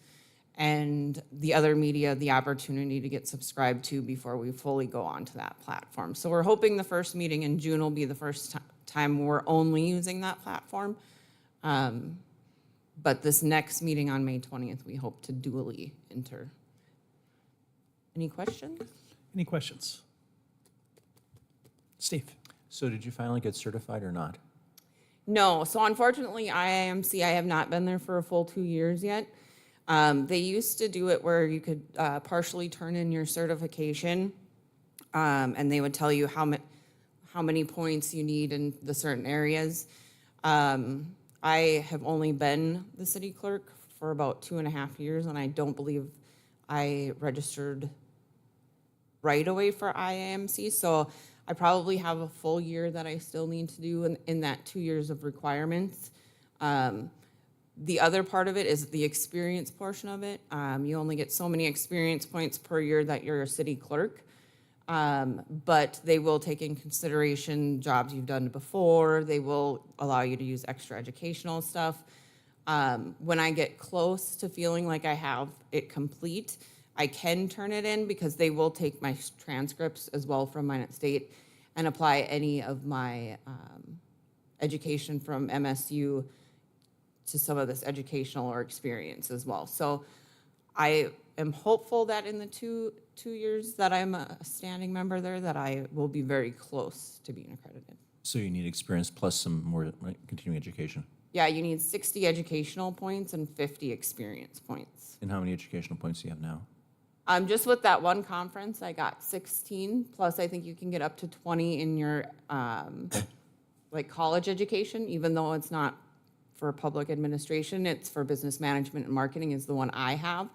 and the other media the opportunity to get subscribed to before we fully go onto that platform. So we're hoping the first meeting in June will be the first time we're only using that platform. But this next meeting on May 20th, we hope to dually enter. Any questions? Any questions? Steve? So did you finally get certified or not? No, so unfortunately, IIMC, I have not been there for a full 2 years yet. They used to do it where you could partially turn in your certification, and they would tell you how many points you need in the certain areas. I have only been the city clerk for about 2.5 years, and I don't believe I registered right away for IIMC, so I probably have a full year that I still need to do in that 2 years of requirements. The other part of it is the experience portion of it. You only get so many experience points per year that you're a city clerk, but they will take in consideration jobs you've done before. They will allow you to use extra educational stuff. When I get close to feeling like I have it complete, I can turn it in, because they will take my transcripts as well from Minot State and apply any of my education from MSU to some of this educational or experience as well. So I am hopeful that in the two years that I'm a standing member there, that I will be very close to being accredited. So you need experience plus some more continuing education. Yeah, you need 60 educational points and 50 experience points. And how many educational points do you have now? Just with that one conference, I got 16, plus I think you can get up to 20 in your like college education, even though it's not for public administration, it's for business management and marketing is the one I have.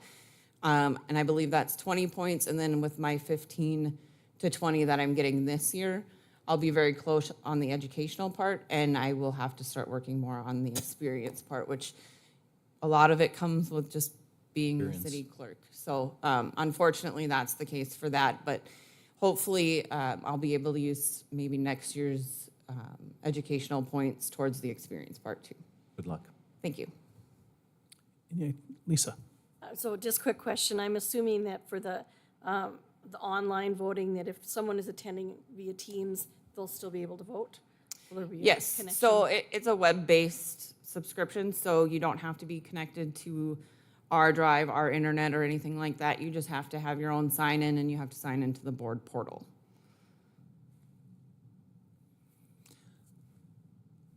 And I believe that's 20 points, and then with my 15 to 20 that I'm getting this year, I'll be very close on the educational part, and I will have to start working more on the experience part, which a lot of it comes with just being the city clerk. So unfortunately, that's the case for that, but hopefully I'll be able to use maybe next year's educational points towards the experience part too. Good luck. Thank you. Lisa? So just quick question, I'm assuming that for the online voting, that if someone is attending via Teams, they'll still be able to vote? Will there be a Yes, connection? so it's a web-based subscription, so you don't have to be connected to our drive, our internet, or anything like that. You just have to have your own sign-in, and you have to sign into the board portal.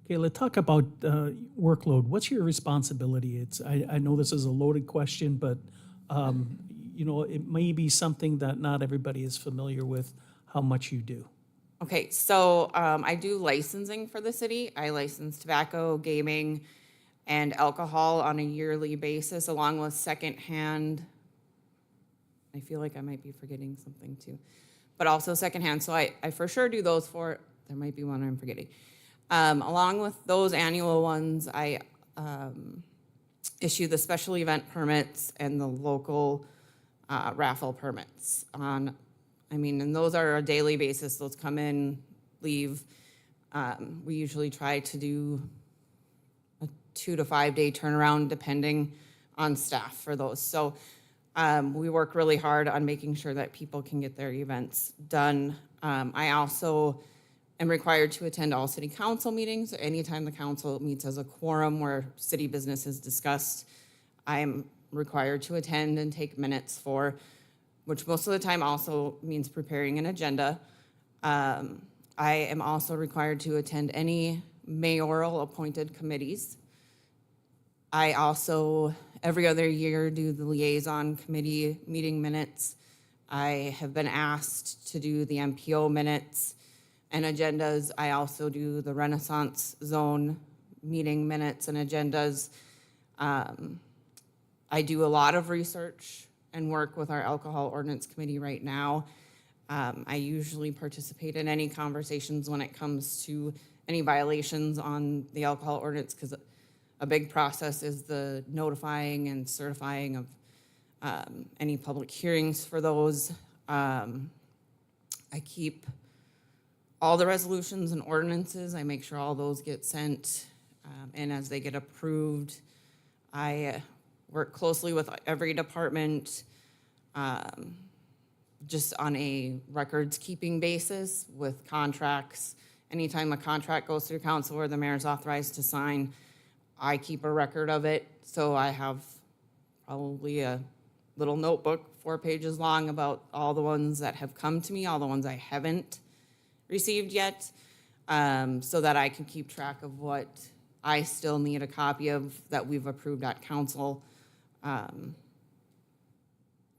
Okay, let's talk about workload. What's your responsibility? I know this is a loaded question, but it may be something that not everybody is familiar with how much you do. Okay, so I do licensing for the city. I license tobacco, gaming, and alcohol on a yearly basis, along with secondhand. I feel like I might be forgetting something too, but also secondhand. So I for sure do those four. There might be one I'm forgetting. Along with those annual ones, I issue the special event permits and the local raffle permits on, and those are a daily basis. Those come in, leave. We usually try to do a 2 to 5 day turnaround depending on staff for those. So we work really hard on making sure that people can get their events done. I also am required to attend all city council meetings. Anytime the council meets as a quorum where city business is discussed, I am required to attend and take minutes for, which most of the time also means preparing an agenda. I am also required to attend any mayoral appointed committees. I also, every other year, do the liaison committee meeting minutes. I have been asked to do the MPO minutes and agendas. I also do the Renaissance Zone meeting minutes and agendas. I do a lot of research and work with our alcohol ordinance committee right now. I usually participate in any conversations when it comes to any violations on the alcohol ordinance, because a big process is the notifying and certifying of any public hearings for those. I keep all the resolutions and ordinances. I make sure all those get sent, and as they get approved, I work closely with every department, just on a records keeping basis with contracts. Anytime a contract goes through council or the mayor's authorized to sign, I keep a record of it. So I have probably a little notebook, 4 pages long, about all the ones that have come to me, all the ones I haven't received yet, so that I can keep track of what I still need a copy of that we've approved at council.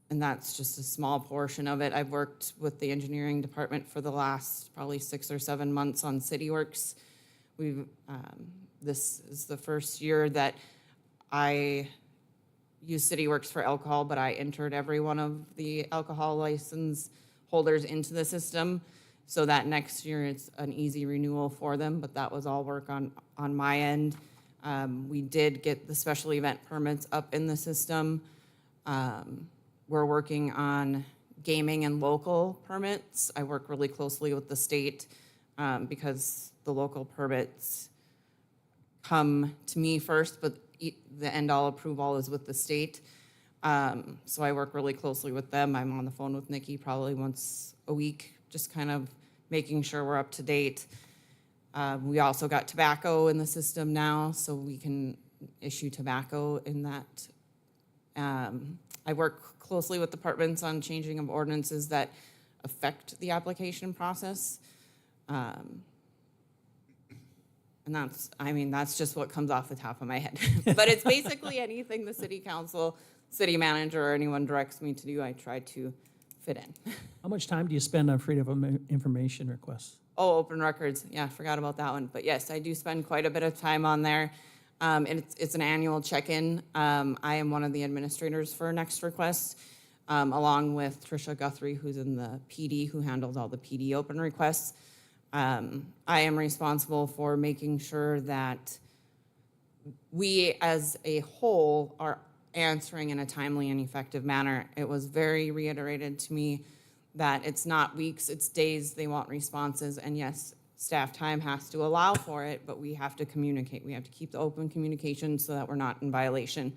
And that's just a small portion of it. I've worked with the engineering department for the last probably 6 or 7 months on CityWorks. This is the first year that I use CityWorks for alcohol, but I entered every one of the alcohol license holders into the system, so that next year it's an easy renewal for them, but that was all work on my end. We did get the special event permits up in the system. We're working on gaming and local permits. I work really closely with the state because the local permits come to me first, but the end-all approval is with the state. So I work really closely with them. I'm on the phone with Nikki probably once a week, just kind of making sure we're up to date. We also got tobacco in the system now, so we can issue tobacco in that. I work closely with departments on changing of ordinances that affect the application process. And that's just what comes off the top of my head. But it's basically anything the city council, city manager, or anyone directs me to do, I try to fit in. How much time do you spend on freedom of information requests? Oh, open records. Yeah, I forgot about that one. But yes, I do spend quite a bit of time on there. And it's an annual check-in. I am one of the administrators for Next Request, along with Tricia Guthrie, who's in the PD, who handles all the PD open requests. I am responsible for making sure that we as a whole are answering in a timely and effective manner. It was very reiterated to me that it's not weeks, it's days they want responses. And yes, staff time has to allow for it, but we have to communicate. We have to keep the open communication so that we're not in violation.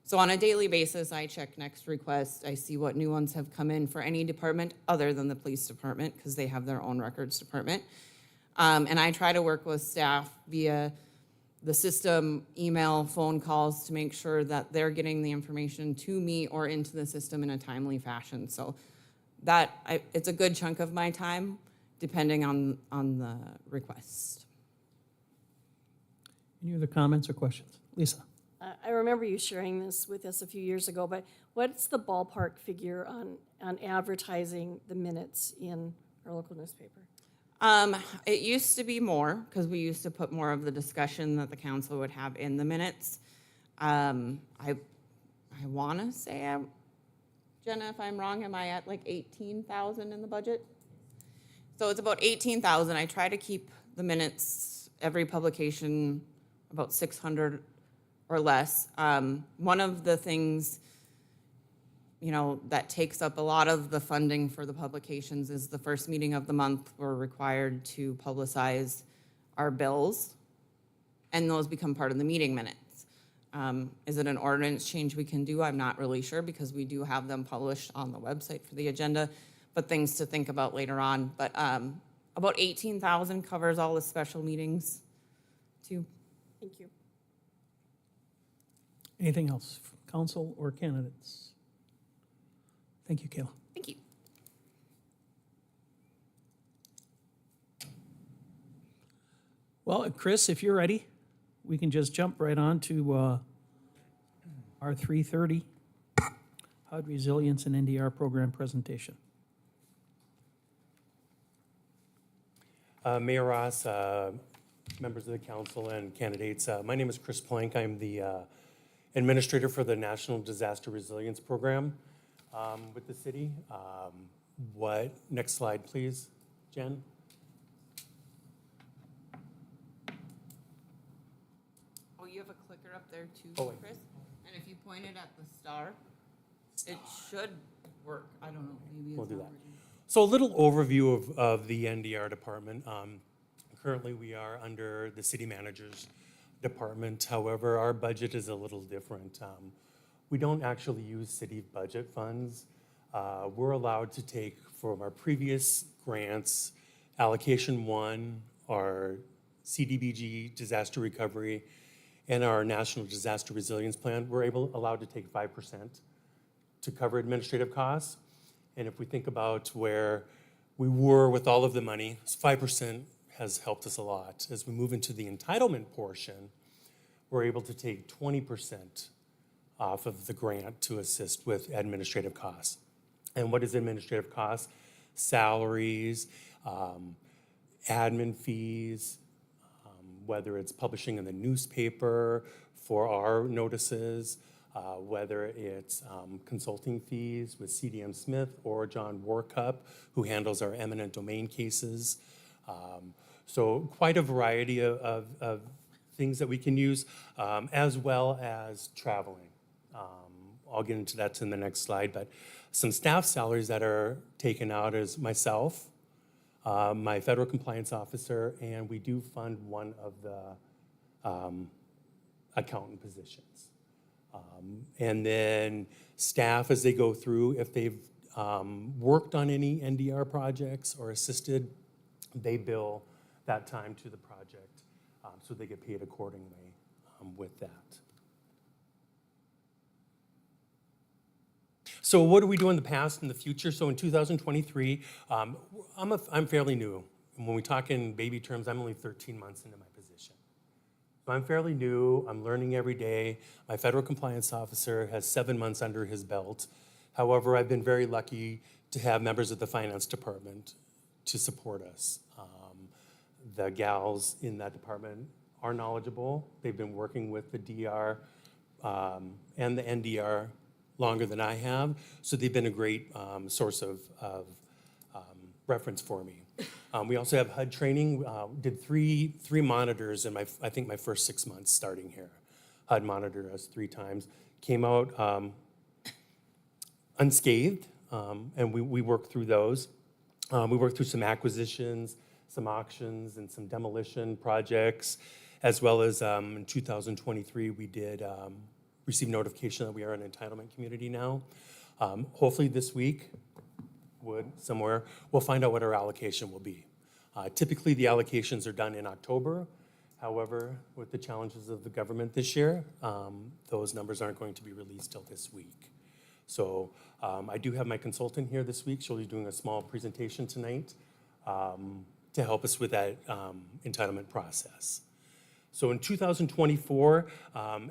So on a daily basis, I check Next Request. I see what new ones have come in for any department other than the police department, because they have their own records department. And I try to work with staff via the system, email, phone calls, to make sure that they're getting the information to me or into the system in a timely fashion. So it's a good chunk of my time, depending on the request. Any other comments or questions? Lisa? I remember you sharing this with us a few years ago, but what's the ballpark figure on advertising the minutes in our local newspaper? It used to be more, because we used to put more of the discussion that the council would have in the minutes. I want to say, Jenna, if I'm wrong, am I at like 18,000 in the budget? So it's about 18,000. I try to keep the minutes, every publication, about 600 or less. One of the things you know, that takes up a lot of the funding for the publications is the first meeting of the month. We're required to publicize our bills, and those become part of the meeting minutes. Is it an ordinance change we can do? I'm not really sure because we do have them published on the website for the agenda, but things to think about later on. But about 18,000 covers all the special meetings too. Thank you. Anything else, council or candidates? Thank you, Kayla. Thank you. Well, Chris, if you're ready, we can just jump right on to our 3:30 HUD Resilience and NDR program presentation. Mayor Ross, members of the council and candidates, my name is Chris Plank. I'm the administrator for the National Disaster Resilience Program with the city. Next slide, please, Jen. Oh, you have a clicker up there too, Oh, wait. Chris? And if you point it at the star, it should work. I don't know, maybe it's We'll do not that. working. So a little overview of the NDR department. Currently, we are under the city manager's department. However, our budget is a little different. We don't actually use city budget funds. We're allowed to take from our previous grants, allocation 1, our CDBG disaster recovery, and our National Disaster Resilience Plan. We're allowed to take 5% to cover administrative costs. And if we think about where we were with all of the money, 5% has helped us a lot. As we move into the entitlement portion, we're able to take 20% off of the grant to assist with administrative costs. And what is administrative costs? Salaries, admin fees, whether it's publishing in the newspaper for our notices, whether it's consulting fees with CDM Smith or John Warcup, who handles our eminent domain cases. So quite a variety of things that we can use, as well as traveling. I'll get into that in the next slide, but some staff salaries that are taken out is myself, my federal compliance officer, and we do fund one of the accountant positions. And then staff, as they go through, if they've worked on any NDR projects or assisted, they bill that time to the project, so they get paid accordingly with that. So what do we do in the past and the future? So in 2023, I'm fairly new. And when we talk in baby terms, I'm only 13 months into my position. So I'm fairly new. I'm learning every day. My federal compliance officer has 7 months under his belt. However, I've been very lucky to have members of the finance department to support us. The gals in that department are knowledgeable. They've been working with the DR and the NDR longer than I have, so they've been a great source of reference for me. We also have HUD training. Did three monitors in I think my first 6 months starting here. HUD monitored us 3 times. Came out unscathed, and we worked through those. We worked through some acquisitions, some auctions, and some demolition projects, as well as in 2023 we did receive notification that we are an entitlement community now. Hopefully this week, we'll find out what our allocation will be. Typically, the allocations are done in October. However, with the challenges of the government this year, those numbers aren't going to be released till this week. So I do have my consultant here this week. She'll be doing a small presentation tonight to help us with that entitlement process. So in 2024,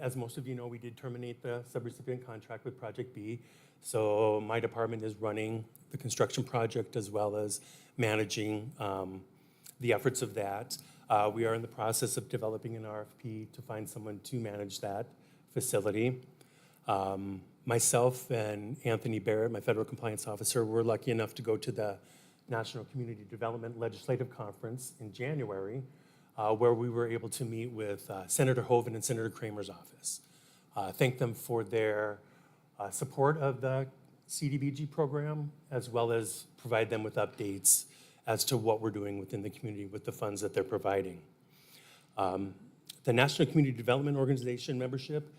as most of you know, we did terminate the subrecipient contract with Project B. So my department is running the construction project as well as managing the efforts of that. We are in the process of developing an RFP to find someone to manage that facility. Myself and Anthony Barrett, my federal compliance officer, were lucky enough to go to the National Community Development Legislative Conference in January, where we were able to meet with Senator Hoeven and Senator Kramer's office. Thank them for their support of the CDBG program, as well as provide them with updates as to what we're doing within the community with the funds that they're providing. The National Community Development Organization membership,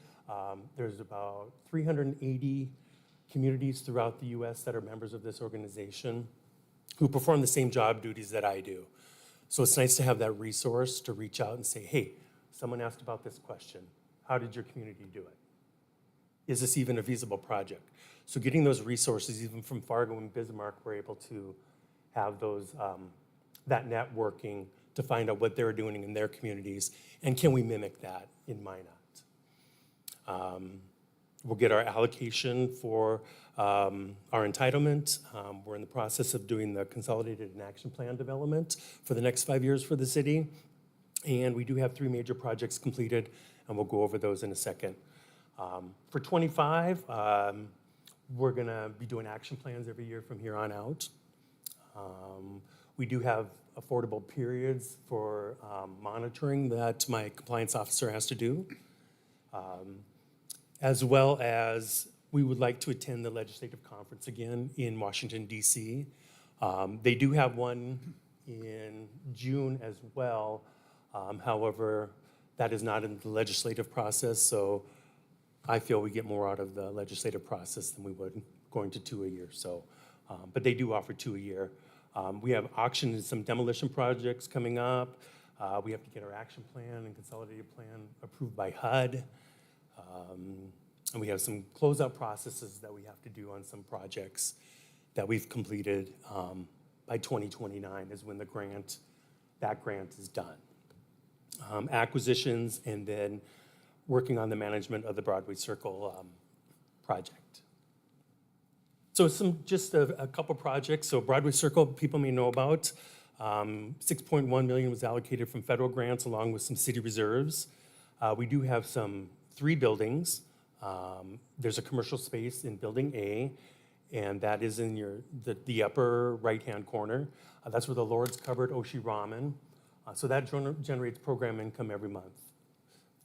there's about 380 communities throughout the US that are members of this organization who perform the same job duties that I do. So it's nice to have that resource to reach out and say, hey, someone asked about this question. How did your community do it? Is this even a feasible project? So getting those resources, even from Fargo and Bismarck, we're able to have those, that networking to find out what they're doing in their communities, and can we mimic that in Minot? We'll get our allocation for our entitlement. We're in the process of doing the consolidated and action plan development for the next 5 years for the city. And we do have 3 major projects completed, and we'll go over those in a second. For 25, we're gonna be doing action plans every year from here on out. We do have affordable periods for monitoring that my compliance officer has to do. As well as we would like to attend the legislative conference again in Washington, D.C. They do have one in June as well. However, that is not in the legislative process, so I feel we get more out of the legislative process than we would going to 2 a year. So, but they do offer 2 a year. We have auction and some demolition projects coming up. We have to get our action plan and consolidated plan approved by HUD. And we have some closeout processes that we have to do on some projects that we've completed by 2029 is when that grant is done. Acquisitions, and then working on the management of the Broadway Circle project. So just a couple projects. So Broadway Circle, people may know about. 6.1 million was allocated from federal grants along with some city reserves. We do have 3 buildings. There's a commercial space in Building A, and that is in the upper right-hand corner. That's where the Lord's Cupboard Oshi Ramen. So that generates program income every month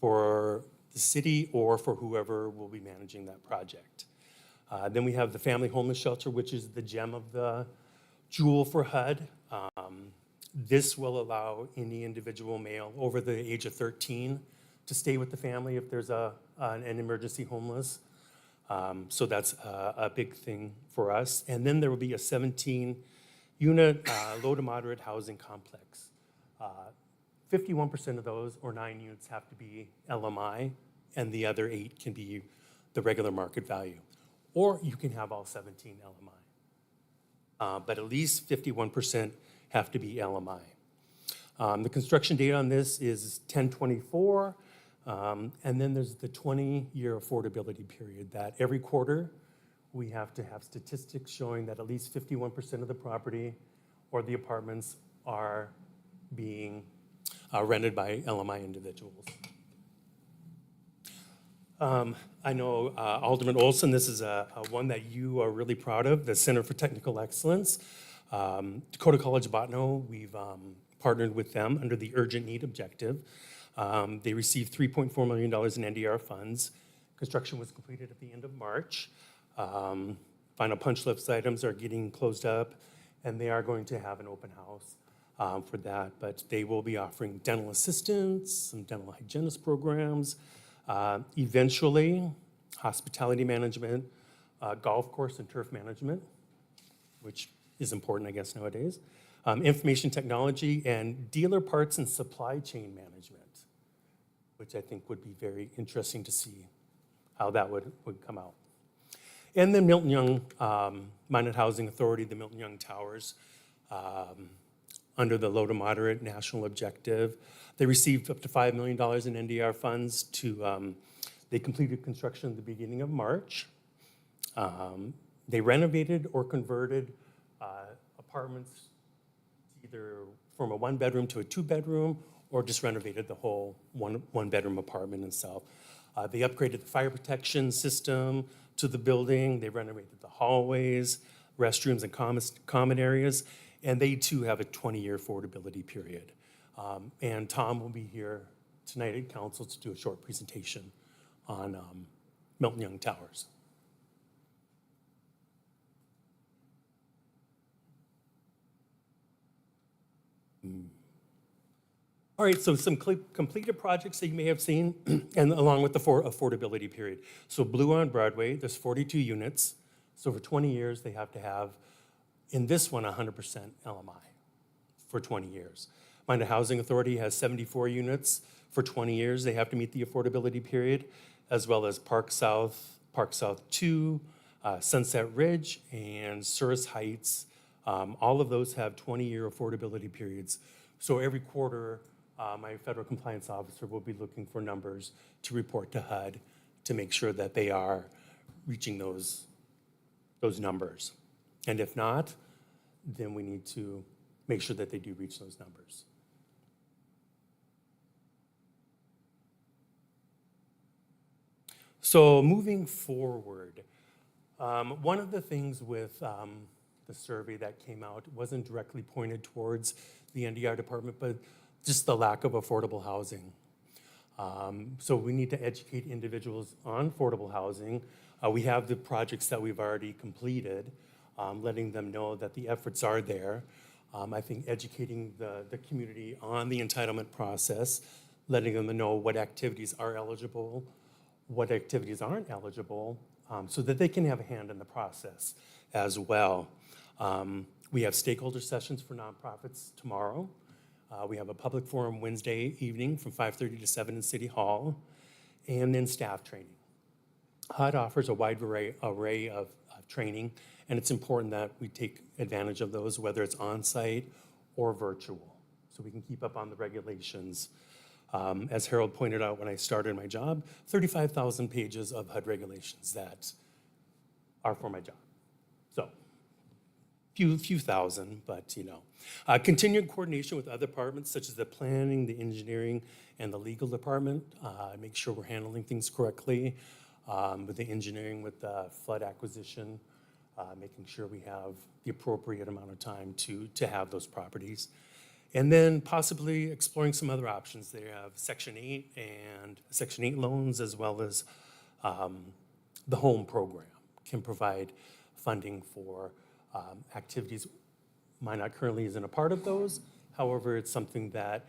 for the city or for whoever will be managing that project. Then we have the Family Homeless Shelter, which is the gem of the jewel for HUD. This will allow any individual male over the age of 13 to stay with the family if there's an emergency homeless. So that's a big thing for us. And then there will be a 17-unit low to moderate housing complex. 51% of those, or 9 units, have to be LMI, and the other 8 can be the regular market value. Or you can have all 17 LMI. But at least 51% have to be LMI. The construction date on this is 10/24. And then there's the 20-year affordability period that every quarter we have to have statistics showing that at least 51% of the property or the apartments are being rented by LMI individuals. I know Alderman Olson, this is a one that you are really proud of, the Center for Technical Excellence. Dakota College Botno, we've partnered with them under the urgent need objective. They received $3.4 million in NDR funds. Construction was completed at the end of March. Final punch list items are getting closed up, and they are going to have an open house for that. But they will be offering dental assistance, some dental hygienist programs, eventually hospitality management, golf course and turf management, which is important, I guess, nowadays. Information technology, and dealer parts and supply chain management, which I think would be very interesting to see how that would come out. And then Milton Young, Minot Housing Authority, the Milton Young Towers, under the low to moderate national objective. They received up to $5 million in NDR funds they completed construction at the beginning of March. They renovated or converted apartments either from a 1-bedroom to a 2-bedroom, or just renovated the whole one-bedroom apartment itself. They upgraded the fire protection system to the building. They renovated the hallways, restrooms, and common areas. And they too have a 20-year affordability period. And Tom will be here tonight at council to do a short presentation on Milton Young Towers. All right, so some completed projects that you may have seen, and along with the affordability period. So Blue on Broadway, there's 42 units. So for 20 years, they have to have, in this one, 100% LMI for 20 years. Minot Housing Authority has 74 units. For 20 years, they have to meet the affordability period, as well as Park South 2, Sunset Ridge, and Souris Heights. All of those have 20-year affordability periods. So every quarter, my federal compliance officer will be looking for numbers to report to HUD to make sure that they are reaching those numbers. And if not, then we need to make sure that they do reach those numbers. So moving forward, one of the things with the survey that came out wasn't directly pointed towards the NDR department, but just the lack of affordable housing. So we need to educate individuals on affordable housing. We have the projects that we've already completed, letting them know that the efforts are there. I think educating the community on the entitlement process, letting them know what activities are eligible, what activities aren't eligible, so that they can have a hand in the process as well. We have stakeholder sessions for nonprofits tomorrow. We have a public forum Wednesday evening from 5:30 to 7 in City Hall, and then staff training. HUD offers a wide array of training, and it's important that we take advantage of those, whether it's on-site or virtual, so we can keep up on the regulations. As Harold pointed out when I started my job, 35,000 pages of HUD regulations that are for my job. So, few thousand, but you know. Continued coordination with other departments such as the planning, the engineering, and the legal department. Make sure we're handling things correctly. With the engineering, with the flood acquisition, making sure we have the appropriate amount of time to have those properties. And then possibly exploring some other options. They have Section 8 and Section 8 loans, as well as the home program can provide funding for activities. Minot currently isn't a part of those. However, it's something that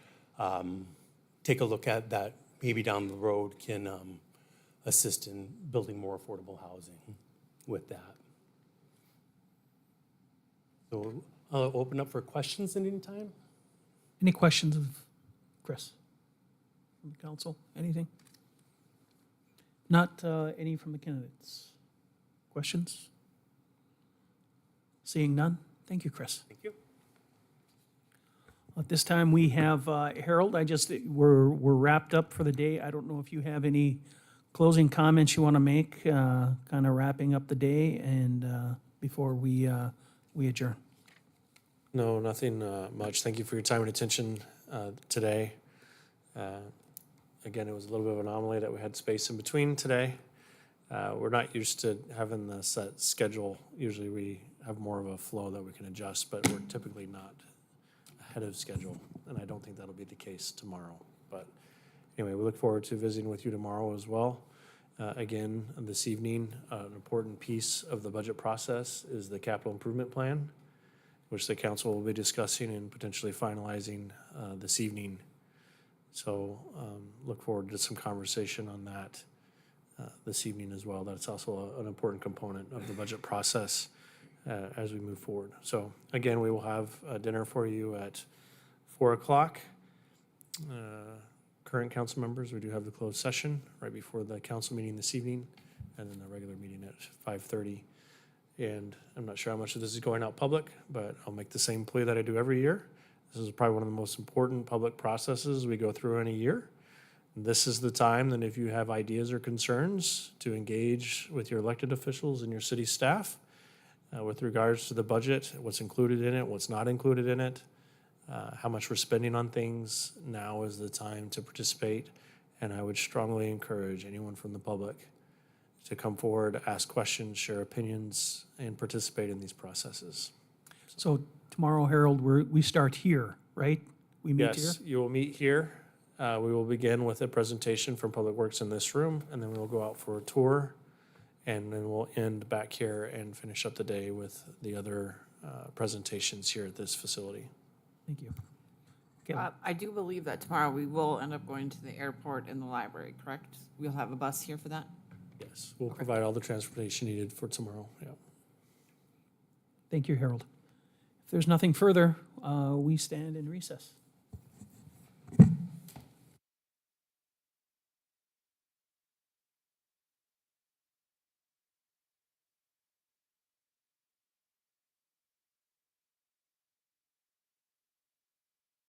take a look at that maybe down the road can assist in building more affordable housing with that. So I'll open up for questions at any time. Any questions of Chris from the council? Anything? Not any from the candidates? Questions? Seeing none? Thank you, Chris. Thank you. At this time, we have Harold. We're wrapped up for the day. I don't know if you have any closing comments you want to make, kind of wrapping up the day and before we adjourn. No, nothing much. Thank you for your time and attention today. Again, it was a little bit of an anomaly that we had space in between today. We're not used to having the set schedule. Usually we have more of a flow that we can adjust, but we're typically not ahead of schedule, and I don't think that'll be the case tomorrow. But anyway, we look forward to visiting with you tomorrow as well. Again, this evening, an important piece of the budget process is the capital improvement plan, which the council will be discussing and potentially finalizing this evening. So look forward to some conversation on that this evening as well. That's also an important component of the budget process as we move forward. So again, we will have dinner for you at 4 o'clock. Current council members, we do have the closed session right before the council meeting this evening, and then the regular meeting at 5:30. And I'm not sure how much of this is going out public, but I'll make the same plea that I do every year. This is probably one of the most important public processes we go through in a year. This is the time that if you have ideas or concerns to engage with your elected officials and your city staff with regards to the budget, what's included in it, what's not included in it, how much we're spending on things. Now is the time to participate, and I would strongly encourage anyone from the public to come forward, ask questions, share opinions, and participate in these processes. So tomorrow, Harold, we start here, right? We meet here? Yes, you will meet here. We will begin with a presentation from Public Works in this room, and then we will go out for a tour, and then we'll end back here and finish up the day with the other presentations here at this facility. Thank you. Gail? I do believe that tomorrow we will end up going to the airport and the library, correct? We'll have a bus here for that? Yes, we'll provide all the transportation needed for tomorrow, yeah. Thank you, Harold. If there's nothing further, we stand in recess.